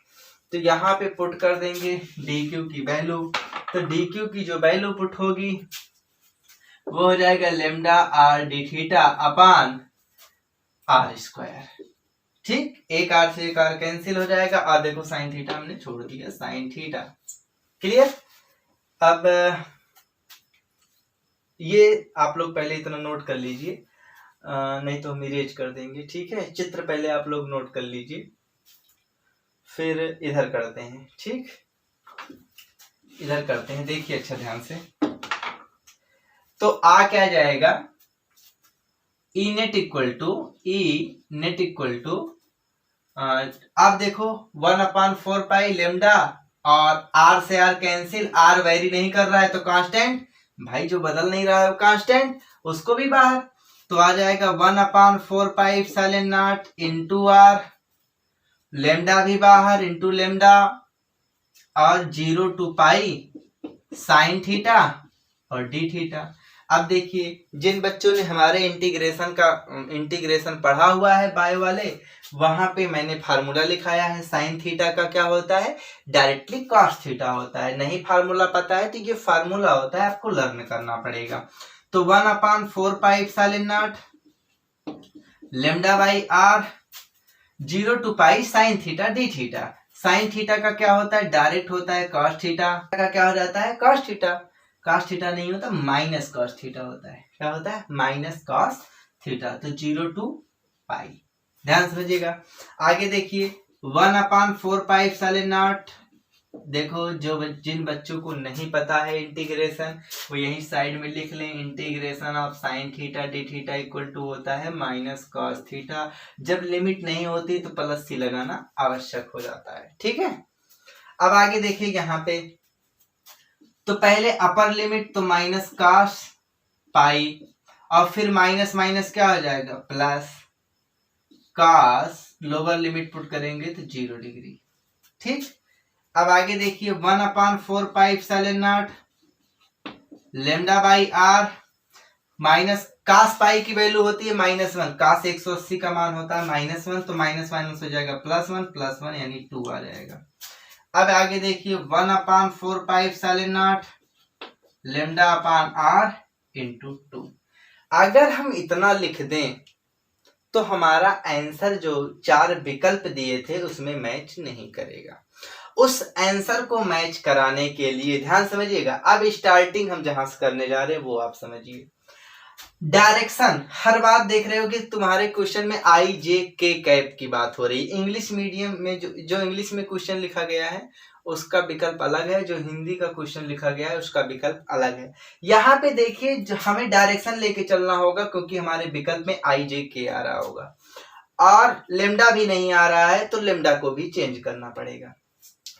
तो यहाँ पे पुट कर देंगे डी क्यू की वैल्यू, तो डी क्यू की जो वैल्यू पुट होगी वो हो जाएगा lambda R D theta upon R square. ठीक, एक आर से एक आर कैंसिल हो जाएगा, और देखो साइन थीटा हमने छोड़ दिया, साइन थीटा। क्लियर। अब ये आप लोग पहले इतना नोट कर लीजिए, नहीं तो हम इरेज कर देंगे। ठीक है, चित्र पहले आप लोग नोट कर लीजिए, फिर इधर करते हैं। ठीक, इधर करते हैं, देखिए अच्छा ध्यान से। तो आ क्या जाएगा, ई नेट इक्वल टू आप देखो 1/4 लेमडा, और आर से आर कैंसिल, आर वेरी नहीं कर रहा है तो कांस्टेंट, भाई जो बदल नहीं रहा है वो कांस्टेंट, उसको भी बाहर, तो आ जाएगा 1/4πε0 इंटू आर, लेमडा भी बाहर इंटू लेमडा, और 0 to पाई साइन थीटा और डी थीटा। अब देखिए, जिन बच्चों ने हमारे इंटीग्रेशन पढ़ा हुआ है बायो वाले, वहां पे मैंने फार्मूला लिखाया है, साइन थीटा का क्या होता है, डायरेक्टली कॉस थीटा होता है। नहीं फार्मूला पता है तो ये फार्मूला होता है, आपको लर्न करना पड़ेगा। तो 1/4πε0 lambda by R 0 to pi sine theta D theta. Sine theta का क्या होता है, डायरेक्ट होता है कॉस थीटा का क्या हो जाता है, कॉस थीटा। कॉस थीटा नहीं होता, माइनस कॉस थीटा होता है। क्या होता है, माइनस कॉस थीटा। तो 0 to पाई, ध्यान समझिएगा। आगे देखिए 1/4πε0, देखो जो जिन बच्चों को नहीं पता है इंटीग्रेशन, वो यही साइड में लिख लें, integration of sine theta D theta equal to होता है माइनस कॉस थीटा। जब लिमिट नहीं होती तो प्लस सी लगाना आवश्यक हो जाता है। ठीक है, अब आगे देखिए यहाँ पे, तो पहले अपर लिमिट तो माइनस कॉस पाई, और फिर माइनस माइनस क्या हो जाएगा, plus cos, lower limit put करेंगे तो 0 डिग्री। ठीक, अब आगे देखिए 1/4πε0 lambda by R, minus cos pi की वैल्यू होती है -1, कास 180 का मान होता है -1, तो माइनस माइनस हो जाएगा +1 यानी 2 आ जाएगा। अब आगे देखिए 1/4πε0 लेमडा अपान आर इंटू 2। अगर हम इतना लिख दें तो हमारा आंसर जो 4 विकल्प दिए थे उसमें मैच नहीं करेगा। उस आंसर को मैच कराने के लिए ध्यान समझिएगा, अब स्टार्टिंग हम जहां से करने जा रहे हैं वो आप समझिए। डायरेक्शन, हर बात देख रहे हो कि तुम्हारे क्वेश्चन में आई जे के कैप की बात हो रही है। इंग्लिश मीडियम में जो इंग्लिश में क्वेश्चन लिखा गया है उसका विकल्प अलग है, जो हिंदी का क्वेश्चन लिखा गया है उसका विकल्प अलग है। यहाँ पे देखिए हमें डायरेक्शन लेके चलना होगा, क्योंकि हमारे विकल्प में आई जे के आ रहा होगा और लेमडा भी नहीं आ रहा है, तो लेमडा को भी चेंज करना पड़ेगा।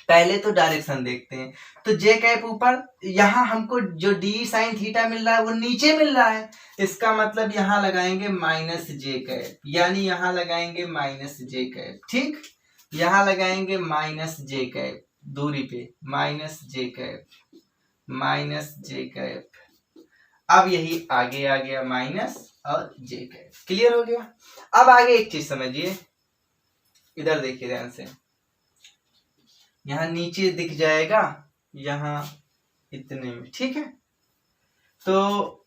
पहले तो डायरेक्शन देखते हैं, तो जे कैप ऊपर, यहाँ हमको जो डी साइन थीटा मिल रहा है वो नीचे मिल रहा है, इसका मतलब यहाँ लगाएंगे माइनस जे कैप, यानी यहाँ लगाएंगे माइनस जे कैप। ठीक, यहाँ लगाएंगे माइनस जे कैप, दूरी पे माइनस जे कैप, माइनस जे कैप। अब यही आगे आ गया माइनस और जे कैप। क्लियर हो गया। अब आगे एक चीज समझिए, इधर देखिए ध्यान से, यहाँ नीचे दिख जाएगा यहाँ इतने में। ठीक है, तो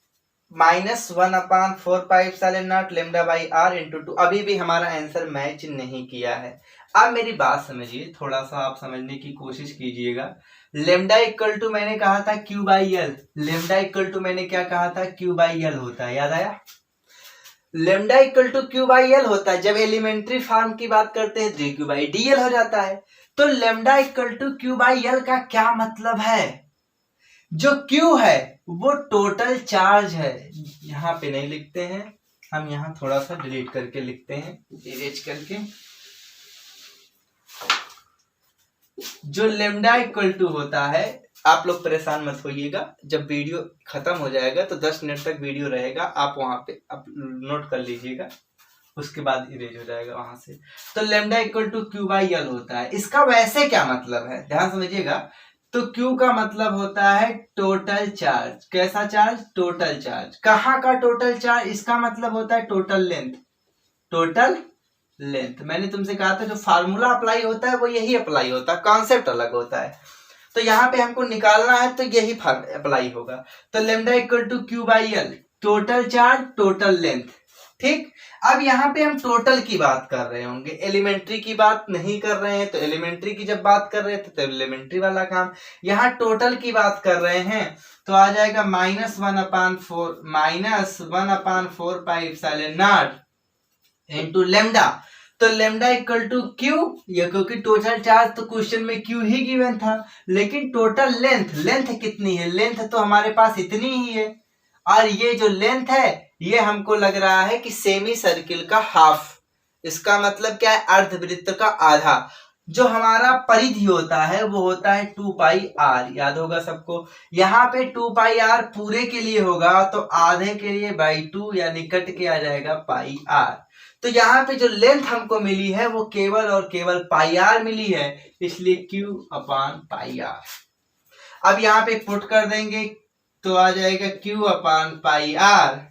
-1/4πε0 लेमडा बाई आर इंटू 2। अभी भी हमारा आंसर मैच नहीं किया है। अब मेरी बात समझिए, थोड़ा सा आप समझने की कोशिश कीजिएगा। लेमडा इक्वल टू मैंने कहा था Q by L, lambda equal to मैंने क्या कहा था, क्यू बाई एल होता है, याद आया? Lambda equal to Q by L होता है। जब एलिमेंट्री फॉर्म की बात करते हैं जे क्यू बाई डी एल हो जाता है। तो lambda equal to Q by L का क्या मतलब है? जो क्यू है वो टोटल चार्ज है। यहाँ पे नहीं लिखते हैं हम, यहाँ थोड़ा सा डिलीट करके लिखते हैं, इरेज करके। जो लेमडा इक्वल टू होता है, आप लोग परेशान मत होइएगा, जब वीडियो खत्म हो जाएगा तो 10 मिनट तक वीडियो रहेगा, आप वहां पे आप नोट कर लीजिएगा, उसके बाद इरेज हो जाएगा वहां से। तो lambda equal to Q by L होता है। इसका वैसे क्या मतलब है, ध्यान समझिएगा। तो क्यू का मतलब होता है टोटल चार्ज। कैसा चार्ज? Total charge. कहाँ का टोटल चार्ज? इसका मतलब होता है टोटल लेंथ। टोटल लेंथ मैंने तुमसे कहा था जो फार्मूला अप्लाई होता है वो यही अप्लाई होता है, कॉन्सेप्ट अलग होता है। तो यहाँ पे हमको निकालना है तो यही अप्लाई होगा। तो lambda equal to Q by L, total charge, total length. ठीक, अब यहाँ पे हम टोटल की बात कर रहे होंगे, एलिमेंट्री की बात नहीं कर रहे हैं। तो एलिमेंट्री की जब बात कर रहे थे तो एलिमेंट्री वाला काम, यहाँ टोटल की बात कर रहे हैं तो आ जाएगा -1/4 pi epsilon not into lambda. तो लेमडा इक्वल टू क्यू, ये क्योंकि टोटल चार्ज तो क्वेश्चन में क्यू ही गिवन था, लेकिन टोटल लेंथ, लेंथ कितनी है? लेंथ तो हमारे पास इतनी ही है, और ये जो लेंथ है ये हमको लग रहा है कि सेमी सर्किल का हाफ। इसका मतलब क्या है? अर्धवृत्त का आधा। जो हमारा परिधि होता है वो होता है 2 पाई आर, याद होगा सबको। यहाँ पे 2 पाई आर पूरे के लिए होगा तो आधे के लिए बाई 2, यानी कट के आ जाएगा पाई आर। तो यहाँ पे जो लेंथ हमको मिली है वो केवल और केवल पाई आर मिली है, इसलिए क्यू अपान पाई आर। अब यहाँ पे पुट कर देंगे तो आ जाएगा Q upon pi R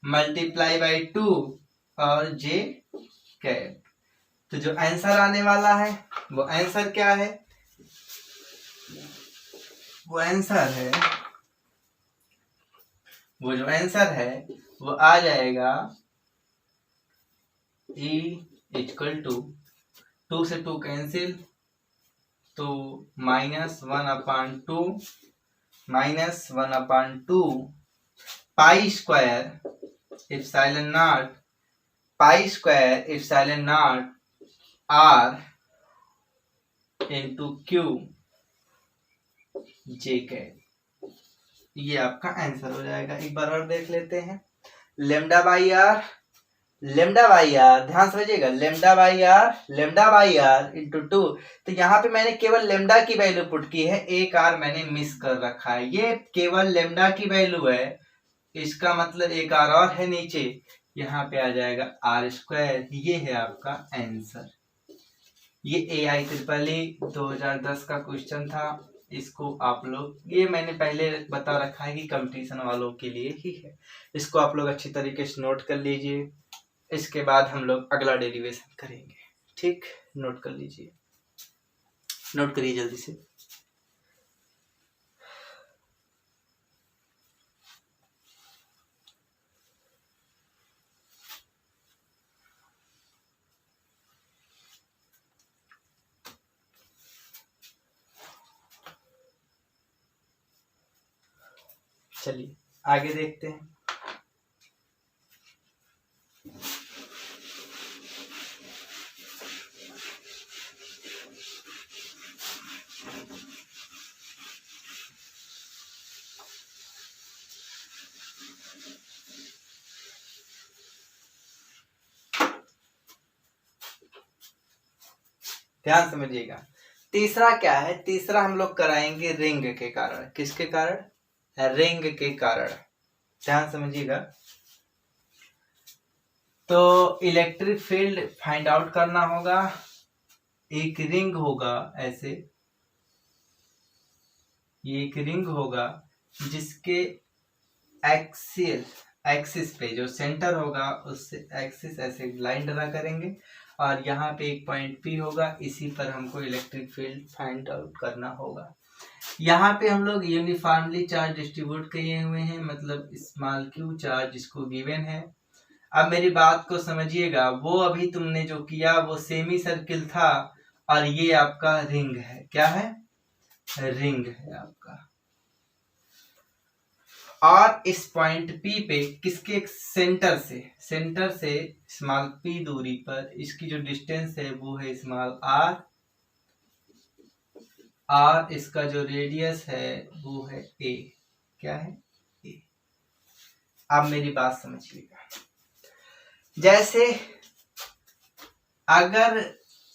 multiply by 2 और जे कैप। तो जो आंसर आने वाला है वो आंसर क्या है? वो आंसर है, वो जो आंसर है वो आ जाएगा E इक्वल टू 2 से 2 कैंसिल, तो -1/2 pi square epsilon naught R into Q J cap. ये आपका आंसर हो जाएगा। एक बार और देख लेते हैं। लेमडा बाई आर, ध्यान समझिएगा, लेमडा बाई आर इंटू 2। तो यहाँ पे मैंने केवल लेमडा की वैल्यू पुट की है, एक आर मैंने मिस कर रखा है। ये केवल लेमडा की वैल्यू है, इसका मतलब एक आर और है नीचे, यहाँ पे आ जाएगा आर स्क्वायर। ये है आपका आंसर। ये AIEEE 2010 का क्वेश्चन था। इसको आप लोग, ये मैंने पहले बता रखा है कि कंपटीशन वालों के लिए ही है, इसको आप लोग अच्छी तरीके से नोट कर लीजिए। इसके बाद हम लोग अगला डेरिवेशन करेंगे। ठीक, नोट कर लीजिए, नोट करिए जल्दी से। चलिए आगे देखते हैं। ध्यान समझिएगा। तीसरा क्या है? तीसरा हम लोग कराएंगे रिंग के कारण। किसके कारण? रिंग के कारण। ध्यान समझिएगा। तो इलेक्ट्रिक फील्ड फाइंड आउट करना होगा। एक रिंग होगा ऐसे, ये एक रिंग होगा जिसके एक्सिस पे जो सेंटर होगा उससे एक्सिस ऐसे लाइन ड्रा करेंगे, और यहाँ पे एक पॉइंट P होगा, इसी पर हमको इलेक्ट्रिक फील्ड फाइंड आउट करना होगा। यहाँ पे हम लोग यूनिफॉर्मली चार्ज डिस्ट्रीब्यूट किए हुए हैं, मतलब स्मॉल q चार्ज इसको गिवन है, अब मेरी बात को समझिएगा, वो अभी तुमने जो किया वो सेमी सर्किल था और ये आपका रिंग है। क्या है? रिंग है आपका। और इस पॉइंट P पे किसके सेंटर से स्मॉल p दूरी पर इसकी जो डिस्टेंस है वो है स्मॉल r, और इसका जो रेडियस है वो है a। क्या है? a। अब मेरी बात समझिएगा, जैसे अगर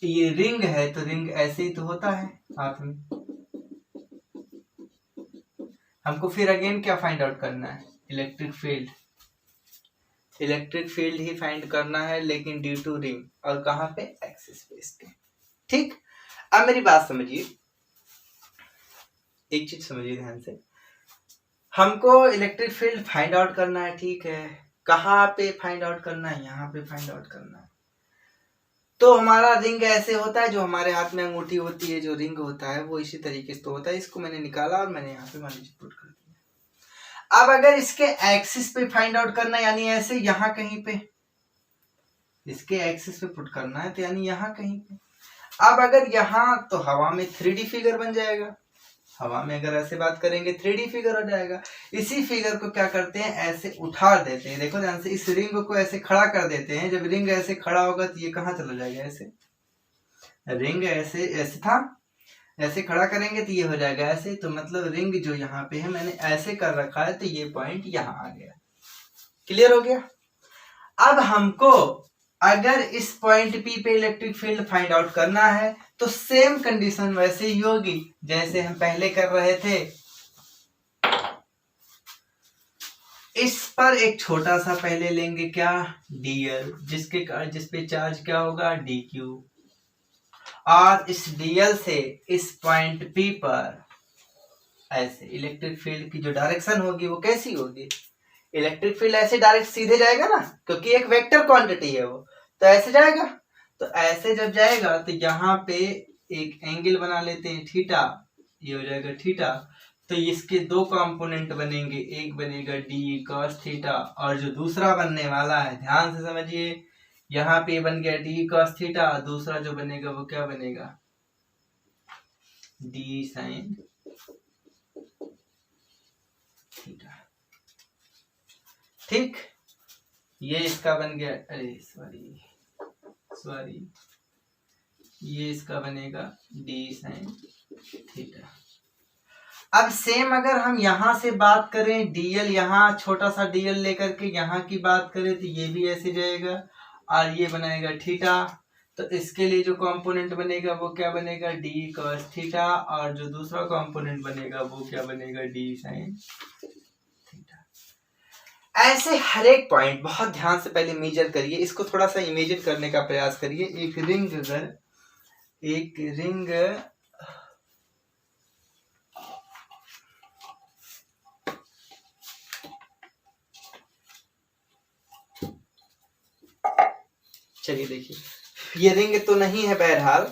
ये रिंग है तो रिंग ऐसे ही तो होता है हाथ में। हमको फिर अगेन क्या फाइंड आउट करना है? इलेक्ट्रिक फील्ड ही फाइंड करना है, लेकिन ड्यू टू रिंग, और कहाँ पे? एक्सिस बेस पे। ठीक। अब मेरी बात समझिए, एक चीज समझिए ध्यान से, हमको इलेक्ट्रिक फील्ड फाइंड आउट करना है। ठीक है, कहाँ पे फाइंड आउट करना है? यहाँ पे फाइंड आउट करना है। तो हमारा रिंग ऐसे होता है, जो हमारे हाथ में अंगूठी होती है, जो रिंग होता है वो इसी तरीके से तो होता है। इसको मैंने निकाला और मैंने यहाँ पे मान लीजिए पुट कर दिया। अब अगर इसके एक्सिस पे फाइंड आउट करना है, यानी ऐसे यहाँ कहीं पे इसके एक्सिस पे पुट करना है, तो यानी यहाँ कहीं पे। अब अगर यहाँ, तो हवा में 3D फिगर बन जाएगा। हवा में अगर ऐसे बात करेंगे 3D फिगर हो जाएगा। इसी फिगर को क्या करते हैं? ऐसे उठा देते हैं। देखो ध्यान से, इस रिंग को ऐसे खड़ा कर देते हैं। जब रिंग ऐसे खड़ा होगा तो ये कहाँ चला जाएगा? ऐसे। रिंग ऐसे था, ऐसे खड़ा करेंगे तो ये हो जाएगा ऐसे। तो मतलब रिंग जो यहाँ पे है मैंने ऐसे कर रखा है, तो ये पॉइंट यहाँ आ गया। क्लियर हो गया? अब हमको अगर इस पॉइंट P पे इलेक्ट्रिक फील्ड फाइंड आउट करना है, तो सेम कंडीशन वैसे ही होगी जैसे हम पहले कर रहे थे। इस पर एक छोटा सा पहले लेंगे, क्या? dl, जिस पे चार्ज क्या होगा? dq। और इस dl से इस पॉइंट P पर ऐसे इलेक्ट्रिक फील्ड की जो डायरेक्शन होगी वो कैसी होगी? इलेक्ट्रिक फील्ड ऐसे डायरेक्ट सीधे जाएगा ना, क्योंकि एक वेक्टर क्वांटिटी है वो, तो ऐसे जाएगा। तो ऐसे जब जाएगा तो यहाँ पे एक एंगल बना लेते हैं थीटा, ये हो जाएगा थीटा। तो इसके दो कंपोनेंट बनेंगे, एक बनेगा d cos थीटा, और जो दूसरा बनने वाला है, ध्यान से समझिए, यहाँ पे बन गया d cos थीटा, दूसरा जो बनेगा वो क्या बनेगा? d sin theta. ठीक, ये इसका बन गया, अरे सॉरी, ये इसका बनेगा d sin थीटा। अब सेम अगर हम यहां से बात करें, dl यहाँ छोटा सा dl लेकर के यहाँ की बात करें, तो ये भी ऐसे जाएगा और ये बनाएगा थीटा। तो इसके लिए जो कंपोनेंट बनेगा वो क्या बनेगा? d cos थीटा, और जो दूसरा कंपोनेंट बनेगा वो क्या बनेगा? d sin theta. ऐसे हर एक पॉइंट बहुत ध्यान से पहले मेजर करिए, इसको थोड़ा सा इमेजिन करने का प्रयास करिए। एक रिंग चलिए देखिए, ये रिंग तो नहीं है बहरहाल,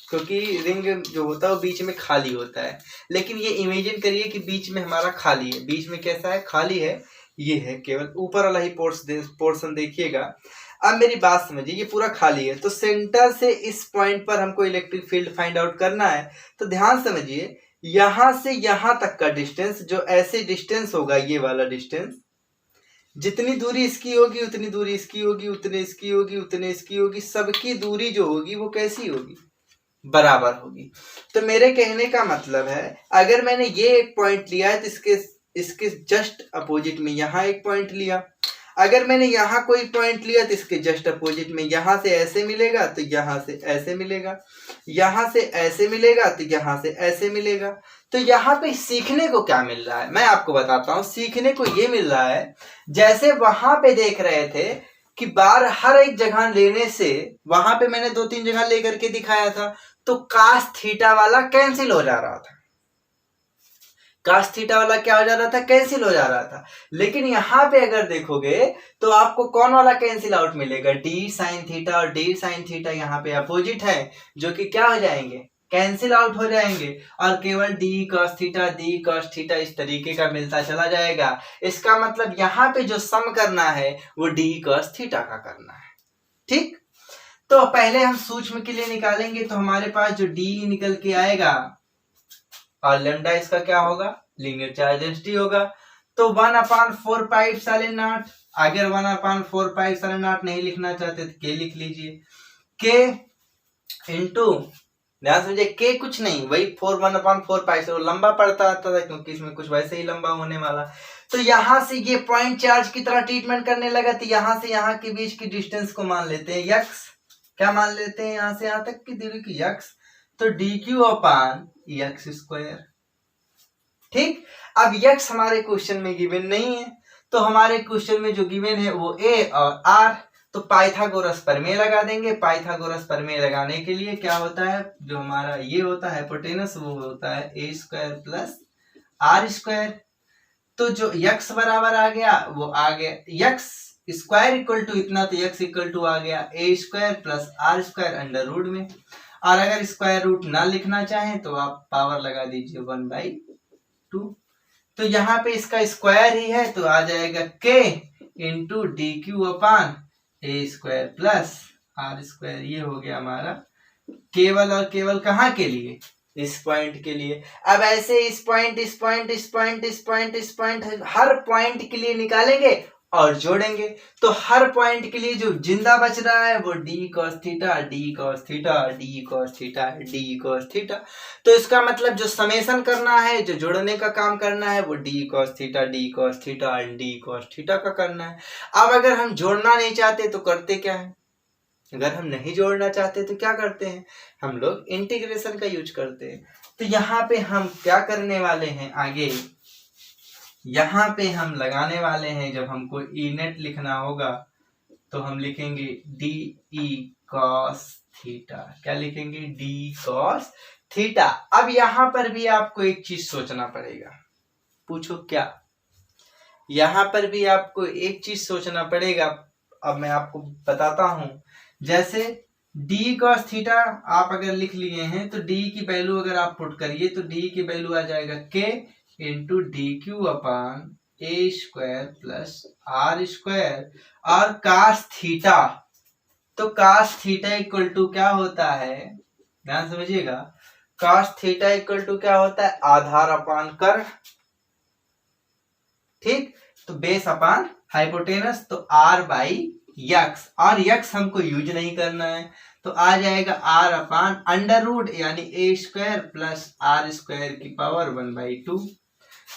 क्योंकि रिंग जो होता है वो बीच में खाली होता है। लेकिन ये इमेजिन करिए कि बीच में हमारा खाली है। बीच में कैसा है? खाली है। ये है, केवल ऊपर वाला ही पोर्शन देखिएगा। अब मेरी बात समझिए, ये पूरा खाली है, तो सेंटर से इस पॉइंट पर हमको इलेक्ट्रिक फील्ड फाइंड आउट करना है। तो ध्यान समझिए, यहां से यहां तक का डिस्टेंस, जो ऐसे डिस्टेंस होगा, ये वाला डिस्टेंस, जितनी दूरी इसकी होगी उतनी दूरी इसकी होगी, उतने इसकी होगी, उतने इसकी होगी, सबकी दूरी जो होगी वो कैसी होगी? बराबर होगी। तो मेरे कहने का मतलब है, अगर मैंने ये एक पॉइंट लिया है तो इसके जस्ट अपोजिट में यहाँ एक पॉइंट लिया। अगर मैंने यहाँ कोई पॉइंट लिया तो इसके जस्ट अपोजिट में यहाँ से ऐसे मिलेगा तो यहाँ से ऐसे मिलेगा, यहाँ से ऐसे मिलेगा तो यहाँ से ऐसे मिलेगा। तो यहाँ पे सीखने को क्या मिल रहा है? मैं आपको बताता हूँ। सीखने को ये मिल रहा है, जैसे वहां पे देख रहे थे कि बार हर एक जगह लेने से, वहां पे मैंने 2-3 जगह लेकर के दिखाया था, तो कास थीटा वाला कैंसिल हो जा रहा था। कास थीटा वाला क्या हो जा रहा था? कैंसिल हो जा रहा था। लेकिन यहाँ पे अगर देखोगे तो आपको कौन वाला कैंसिल आउट मिलेगा? डी साइन थीटा, और डी साइन थीटा यहाँ पे अपोजिट है, जो कि क्या हो जाएंगे? कैंसिल आउट हो जाएंगे और केवल डी कॉस थीटा इस तरीके का मिलता चला जाएगा। इसका मतलब यहाँ पे जो सम करना है वो डी कॉस थीटा का करना है। ठीक, तो पहले हम सूक्ष्म के लिए निकालेंगे, तो हमारे पास जो डी निकल के आएगा और लेमडा इसका क्या होगा, लीनियर चार्ज डेंसिटी होगा। तो 1/4 पाई एप्सिलॉन नॉट, अगर 1/4 पाई एप्सिलॉन नॉट नहीं लिखना चाहते तो के लिख लीजिए, के इंटू, ध्यान समझिए के कुछ नहीं, वही 1/4 पाई से वो लंबा पड़ता आता था क्योंकि इसमें कुछ वैसे ही लंबा होने वाला। तो यहां से ये पॉइंट चार्ज की तरह ट्रीटमेंट करने लगा, तो यहां से यहां के बीच की डिस्टेंस को मान लेते हैं यक्स, क्या मान लेते हैं यहां से यहां तक की दूरी की यक्स, तो डी क्यू अपान यक्स स्क्वायर। ठीक, अब यक्स हमारे क्वेश्चन में गिवन नहीं है, तो हमारे क्वेश्चन में जो गिवन है वो ए और आर, तो पाइथागोरस प्रमेय लगा देंगे। पाइथागोरस प्रमेय लगाने के लिए क्या होता है, जो हमारा ये होता है हाइपोटेनस वो होता है ए स्क्वायर प्लस आर स्क्वायर। तो जो यक्स बराबर आ गया वो आ गया यक्स स्क्वायर इक्वल टू इतना, तो यक्स इक्वल टू आ गया A square plus R square under root में। और अगर स्क्वायर रूट ना लिखना चाहें तो आप पावर लगा दीजिए 1/2। तो यहाँ पे इसका स्क्वायर ही है तो आ जाएगा K into D Q upon A square plus R square. ये हो गया हमारा केवल और केवल कहाँ के लिए, इस पॉइंट के लिए। अब ऐसे इस पॉइंट हर पॉइंट के लिए निकालेंगे और जोड़ेंगे, तो हर पॉइंट के लिए जो जिंदा बच रहा है वो D cos theta D cos theta D cos theta D cos theta. तो इसका मतलब जो समेशन करना है, जो जोड़ने का काम करना है वो D cos theta D cos theta D cos theta का करना है। अब अगर हम जोड़ना नहीं चाहते तो करते क्या है, अगर हम नहीं जोड़ना चाहते तो क्या करते हैं, हम लोग इंटीग्रेशन का यूज करते हैं। तो यहाँ पे हम क्या करने वाले हैं आगे, यहाँ पे हम लगाने वाले हैं, जब हमको ई नेट लिखना होगा तो हम लिखेंगे डी ई कॉस थीटा। क्या लिखेंगे, डी कॉस थीटा। अब यहाँ पर भी आपको एक चीज सोचना पड़ेगा, पूछो क्या, यहाँ पर भी आपको एक चीज सोचना पड़ेगा। अब मैं आपको बताता हूं, जैसे डी कॉस थीटा आप अगर लिख लिए हैं तो डी की वैल्यू अगर आप पुट करिए तो डी की वैल्यू आ जाएगा K into D Q upon A square plus R square और कास थीटा। तो कास थीटा इक्वल टू क्या होता है, ध्यान समझिएगा, कास थीटा इक्वल टू क्या होता है, आधार अपान कर। ठीक, तो बेस अपान हाइपोटेनस, तो आर बाई यक्स, और यक्स हमको यूज नहीं करना है तो आ जाएगा आर अपान अंडर रूट यानी A square plus R square की पावर 1/2।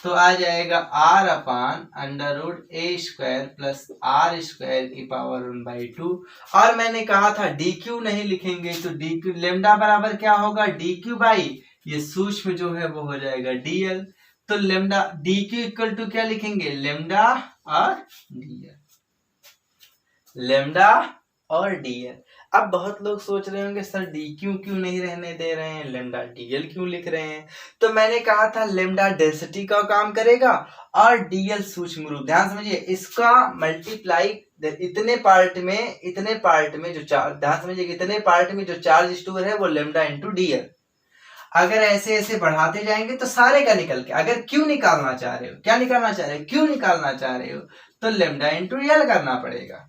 तो आ जाएगा R upon under root A square plus R square की पावर 1/2। और मैंने कहा था डी क्यू नहीं लिखेंगे तो डी क्यू लेमडा बराबर क्या होगा, डी क्यू बाई ये सूक्ष्म जो है वो हो जाएगा डीएल। तो lambda D Q equal to क्या लिखेंगे, लेमडा और डीएल, लेमडा और डीएल। अब बहुत लोग सोच रहे होंगे सर डी क्यू क्यों नहीं रहने दे रहे हैं, लेमडा डीएल क्यों लिख रहे हैं। तो मैंने कहा था लेमडा डेंसिटी का काम करेगा और डीएल सूक्ष्म रूप। ध्यान समझिए, इसका मल्टीप्लाई इतने पार्ट में जो चार्ज, ध्यान समझिए इतने पार्ट में जो चार्ज स्टोर है वो लेमडा इंटू डीएल। अगर ऐसे ऐसे बढ़ाते जाएंगे तो सारे का निकल के, अगर क्यू निकालना चाह रहे हो, क्या निकालना चाह रहे हो, क्यू निकालना चाह रहे हो तो लेमडा इंटू एल करना पड़ेगा।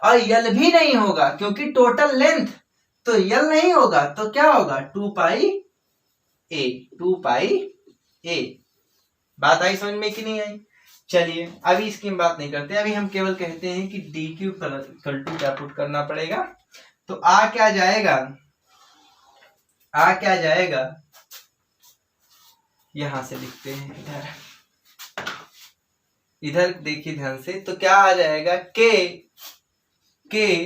और यल भी नहीं होगा क्योंकि टोटल लेंथ, तो यल नहीं होगा तो क्या होगा 2 पाई ए। बात आई समझ में कि नहीं आई। चलिए अभी इसकी बात नहीं करते, अभी हम केवल कहते हैं कि डी क्यू इक्वल टू क्या पुट करना पड़ेगा। तो आ क्या जाएगा, यहां से लिखते हैं, इधर देखिए ध्यान से, तो क्या आ जाएगा के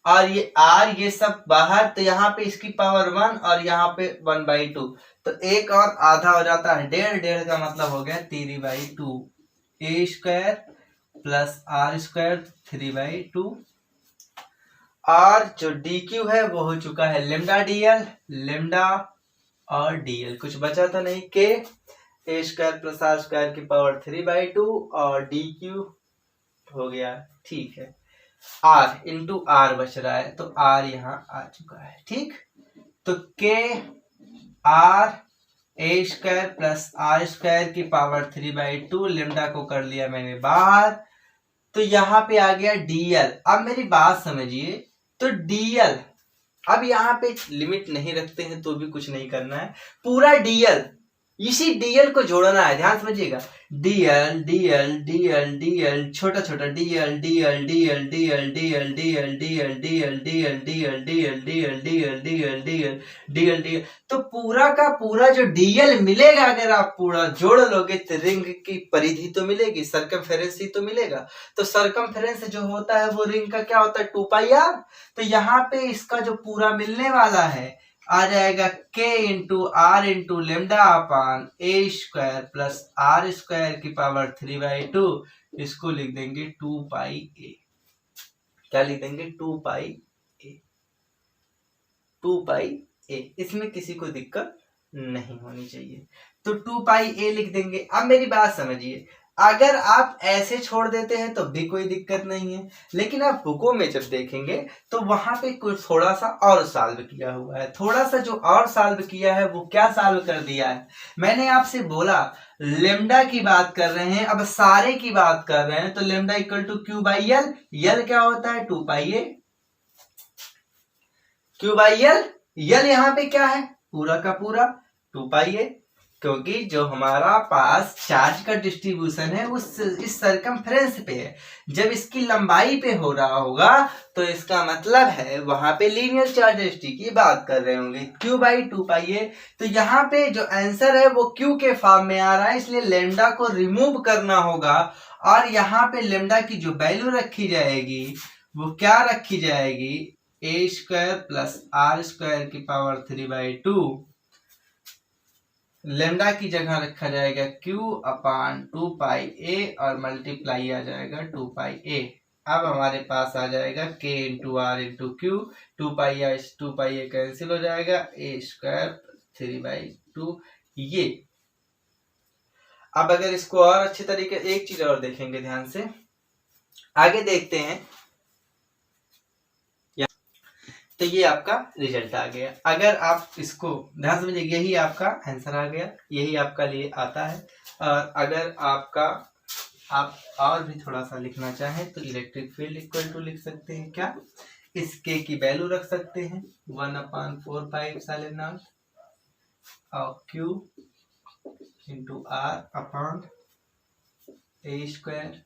और ये आर ये सब बाहर, तो यहाँ पे इसकी पावर 1 और यहाँ पे 1/2, तो एक और आधा हो जाता है, डेढ़ का मतलब हो गया 3/2 ए स्क्वायर प्लस आर स्क्वायर 3/2। और जो डी क्यू है वो हो चुका है लेमडा डीएल, लेमडा और डीएल, कुछ बचा तो नहीं, के ए स्क्वायर प्लस आर स्क्वायर की पावर 3/2 और डी क्यू हो गया। ठीक है, आर इंटू आर बच रहा है तो आर यहाँ आ चुका है। ठीक, तो K R A square plus R square की पावर 3/2, लेमडा को कर लिया मैंने बाहर, तो यहाँ पे आ गया डीएल। अब मेरी बात समझिए, तो डीएल, अब यहाँ पे लिमिट नहीं रखते हैं तो भी कुछ नहीं करना है, पूरा डीएल, इसी डीएल को जोड़ना है, ध्यान समझिएगा, डीएल डीएल डीएल डीएल छोटा छोटा DL DL DL DL DL DL DL DL DL DL DL DL DL DL DL DL DL, तो पूरा का पूरा जो डीएल मिलेगा अगर आप पूरा जोड़ लोगे तो रिंग की परिधि तो मिलेगी, सरकमफेरेंस ही तो मिलेगा। तो सरकमफेरेंस जो होता है वो रिंग का क्या होता है, 2πr। तो यहाँ पे इसका जो पूरा मिलने वाला है आ जाएगा k into R into lambda upon A square plus R square की पावर 3/2, इसको लिख देंगे 2πa। क्या लिख देंगे, 2πa, 2πa। इसमें किसी को दिक्कत नहीं होनी चाहिए, तो 2πa लिख देंगे। अब मेरी बात समझिए, अगर आप ऐसे छोड़ देते हैं तो भी कोई दिक्कत नहीं है, लेकिन आप बुकों में जब देखेंगे तो वहां पे कुछ थोड़ा सा और सॉल्व किया हुआ है, थोड़ा सा जो और सॉल्व किया है वो क्या सॉल्व कर दिया है, मैंने आपसे बोला लेमडा की बात कर रहे हैं, अब सारे की बात कर रहे हैं, तो लेमडा इक्वल टू Q/L, यल क्या होता है 2πa, Q/L, यल यहाँ पे क्या है, पूरा का पूरा 2πa, क्योंकि जो हमारा पास चार्ज का डिस्ट्रीब्यूशन है उस इस सरकमफ्रेंस पे है, जब इसकी लंबाई पे हो रहा होगा तो इसका मतलब है वहां पे लीनियर चार्ज डेंसिटी की बात कर रहे होंगे, Q/2πa। तो यहाँ पे जो आंसर है वो Q के फॉर्म में आ रहा है, इसलिए लेमडा को रिमूव करना होगा, और यहाँ पे लेमडा की जो वैल्यू रखी जाएगी वो क्या रखी जाएगी, ए स्क्वायर प्लस आर स्क्वायर की पावर 3/2, लेमडा की जगह रखा जाएगा Q/2πa और मल्टीप्लाई आ जाएगा 2πa। अब हमारे पास आ जाएगा k into R into Q, 2πa cancel हो जाएगा, ए स्क्वायर 3/2 ये। अब अगर इसको और अच्छे तरीके, एक चीज और देखेंगे ध्यान से, आगे देखते हैं, तो ये आपका रिजल्ट आ गया। अगर आप इसको ध्यान समझिए, यही आपका आंसर आ गया, यही आपका लिए आता है। और अगर आपका आप और भी थोड़ा सा लिखना चाहें तो इलेक्ट्रिक फील्ड इक्वल टू लिख सकते हैं, क्या, इस के की वैल्यू रख सकते हैं 1/4πε0 और Q into R upon A square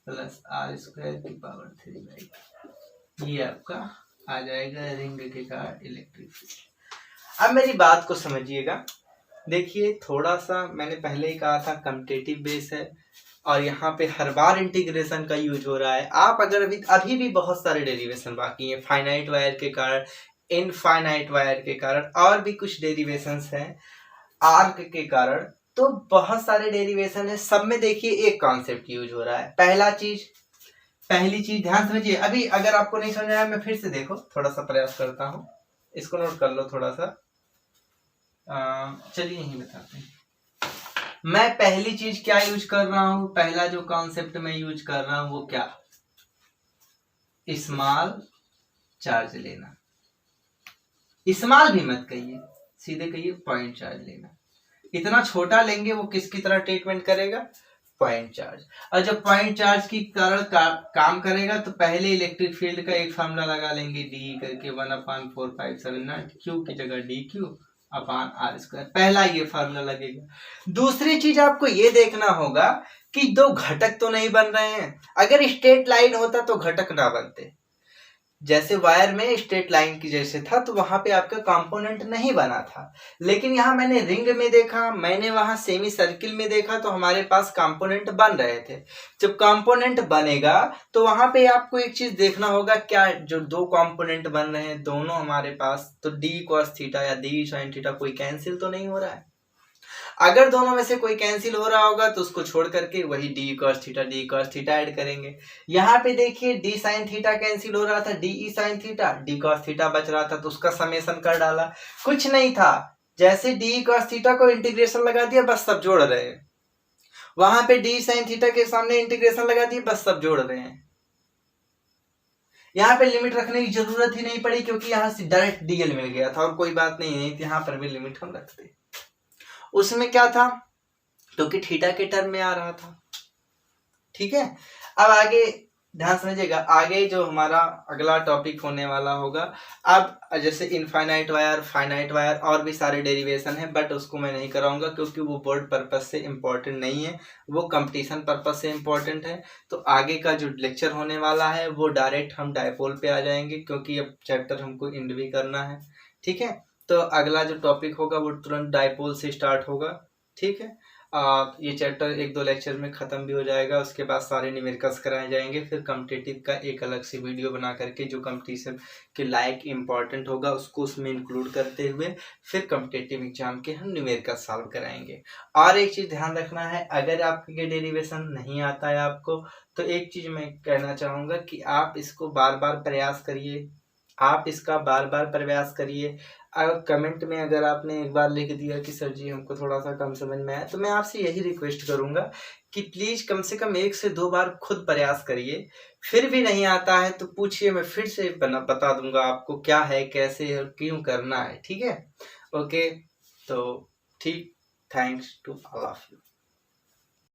plus R square की पावर 3/2, ये आपका आ जाएगा रिंग के कारण इलेक्ट्रिक फील्ड। अब मेरी बात को समझिएगा, देखिए थोड़ा सा मैंने पहले ही कहा था कम्पिटिटिव बेस है, और यहाँ पे हर बार इंटीग्रेशन का यूज हो रहा है। आप अगर अभी भी बहुत सारे डेरिवेशन बाकी हैं, फाइनाइट वायर के कारण, इनफाइनाइट वायर के कारण, और भी कुछ डेरिवेशंस हैं आर्क के कारण, तो बहुत सारे डेरिवेशन है, सब में देखिए एक कॉन्सेप्ट यूज हो रहा है। पहली चीज ध्यान समझिए, अभी अगर आपको नहीं समझ आया मैं फिर से देखो थोड़ा सा प्रयास करता हूँ, इसको नोट कर लो थोड़ा सा, चलिए यही बताते हैं। मैं पहली चीज क्या यूज कर रहा हूं, पहला जो कॉन्सेप्ट मैं यूज कर रहा हूं वो क्या, स्मॉल चार्ज लेना। स्मॉल भी मत कहिए, सीधे कहिए पॉइंट चार्ज लेना। इतना छोटा लेंगे वो किसकी तरह ट्रीटमेंट करेगा, पॉइंट चार्ज। और जब पॉइंट चार्ज की कारण काम करेगा तो पहले इलेक्ट्रिक फील्ड का एक फार्मूला लगा लेंगे, डी करके 1/4πε0 क्यू की जगह D Q upon R square, पहला ये फार्मूला लगेगा। दूसरी चीज आपको ये देखना होगा कि दो घटक तो नहीं बन रहे हैं। अगर स्ट्रेट लाइन होता तो घटक ना बनते, जैसे वायर में स्ट्रेट लाइन की जैसे था तो वहां पे आपका कंपोनेंट नहीं बना था, लेकिन यहाँ मैंने रिंग में देखा, मैंने वहां सेमी सर्किल में देखा, तो हमारे पास कंपोनेंट बन रहे थे। जब कंपोनेंट बनेगा तो वहां पे आपको एक चीज देखना होगा, क्या जो दो कंपोनेंट बन रहे हैं दोनों हमारे पास, तो डी कॉस थीटा या डी साइन थीटा कोई कैंसिल तो नहीं हो रहा है। अगर दोनों में से कोई कैंसिल हो रहा होगा तो उसको छोड़ करके वही डी कॉस थीटा ऐड करेंगे। यहाँ पे देखिए डी साइन थीटा कैंसिल हो रहा था, D E sign theta, D cos theta बच रहा था तो उसका समेशन कर डाला, कुछ नहीं था, जैसे डी कॉस थीटा को इंटीग्रेशन लगा दिया बस सब जोड़ रहे हैं, वहां पे डी साइन थीटा के सामने इंटीग्रेशन लगा दिया बस सब जोड़ रहे हैं। यहाँ पे लिमिट रखने की जरूरत ही नहीं पड़ी क्योंकि यहाँ से डायरेक्ट डीएल मिल गया था और कोई बात नहीं थी यहाँ पर भी लिमिट हम रखते। उसमें क्या था, क्योंकि थीटा के टर्म में आ रहा था। ठीक है, अब आगे ध्यान समझिएगा, आगे जो हमारा अगला टॉपिक होने वाला होगा, अब जैसे इनफाइनाइट वायर, फाइनाइट वायर और भी सारे डेरिवेशन है, बट उसको मैं नहीं कराऊंगा क्योंकि वो बोर्ड पर्पज से इम्पोर्टेंट नहीं है, वो कंपटीशन पर्पज से इम्पोर्टेंट है। तो आगे का जो लेक्चर होने वाला है वो डायरेक्ट हम डायपोल पे आ जाएंगे क्योंकि अब चैप्टर हमको एंड भी करना है। ठीक है, तो अगला जो टॉपिक होगा वो तुरंत डायपोल से स्टार्ट होगा। ठीक है, ये चैप्टर 1-2 लेक्चर में ख़त्म भी हो जाएगा, उसके बाद सारे न्यूमेरिकल्स कराए जाएंगे। फिर कॉम्पिटिटिव का एक अलग से वीडियो बना करके जो कंपटीशन के लायक इम्पॉर्टेंट होगा उसको उसमें इंक्लूड करते हुए फिर कॉम्पिटिटिव एग्जाम के हम न्यूमेरिकल सॉल्व कराएंगे। और एक चीज़ ध्यान रखना है, अगर आपके डेरिवेशन नहीं आता है आपको, तो एक चीज़ मैं कहना चाहूँगा कि आप इसको बार बार प्रयास करिए, आप इसका बार बार प्रयास करिए। अगर कमेंट में अगर आपने एक बार लिख दिया कि सर जी हमको थोड़ा सा कम समझ में आया, तो मैं आपसे यही रिक्वेस्ट करूंगा कि प्लीज कम से कम 1 से 2 बार खुद प्रयास करिए। फिर भी नहीं आता है तो पूछिए, मैं फिर से बता दूंगा आपको क्या है, कैसे और क्यों करना है। ठीक है, ओके, तो ठीक, thanks to all of you.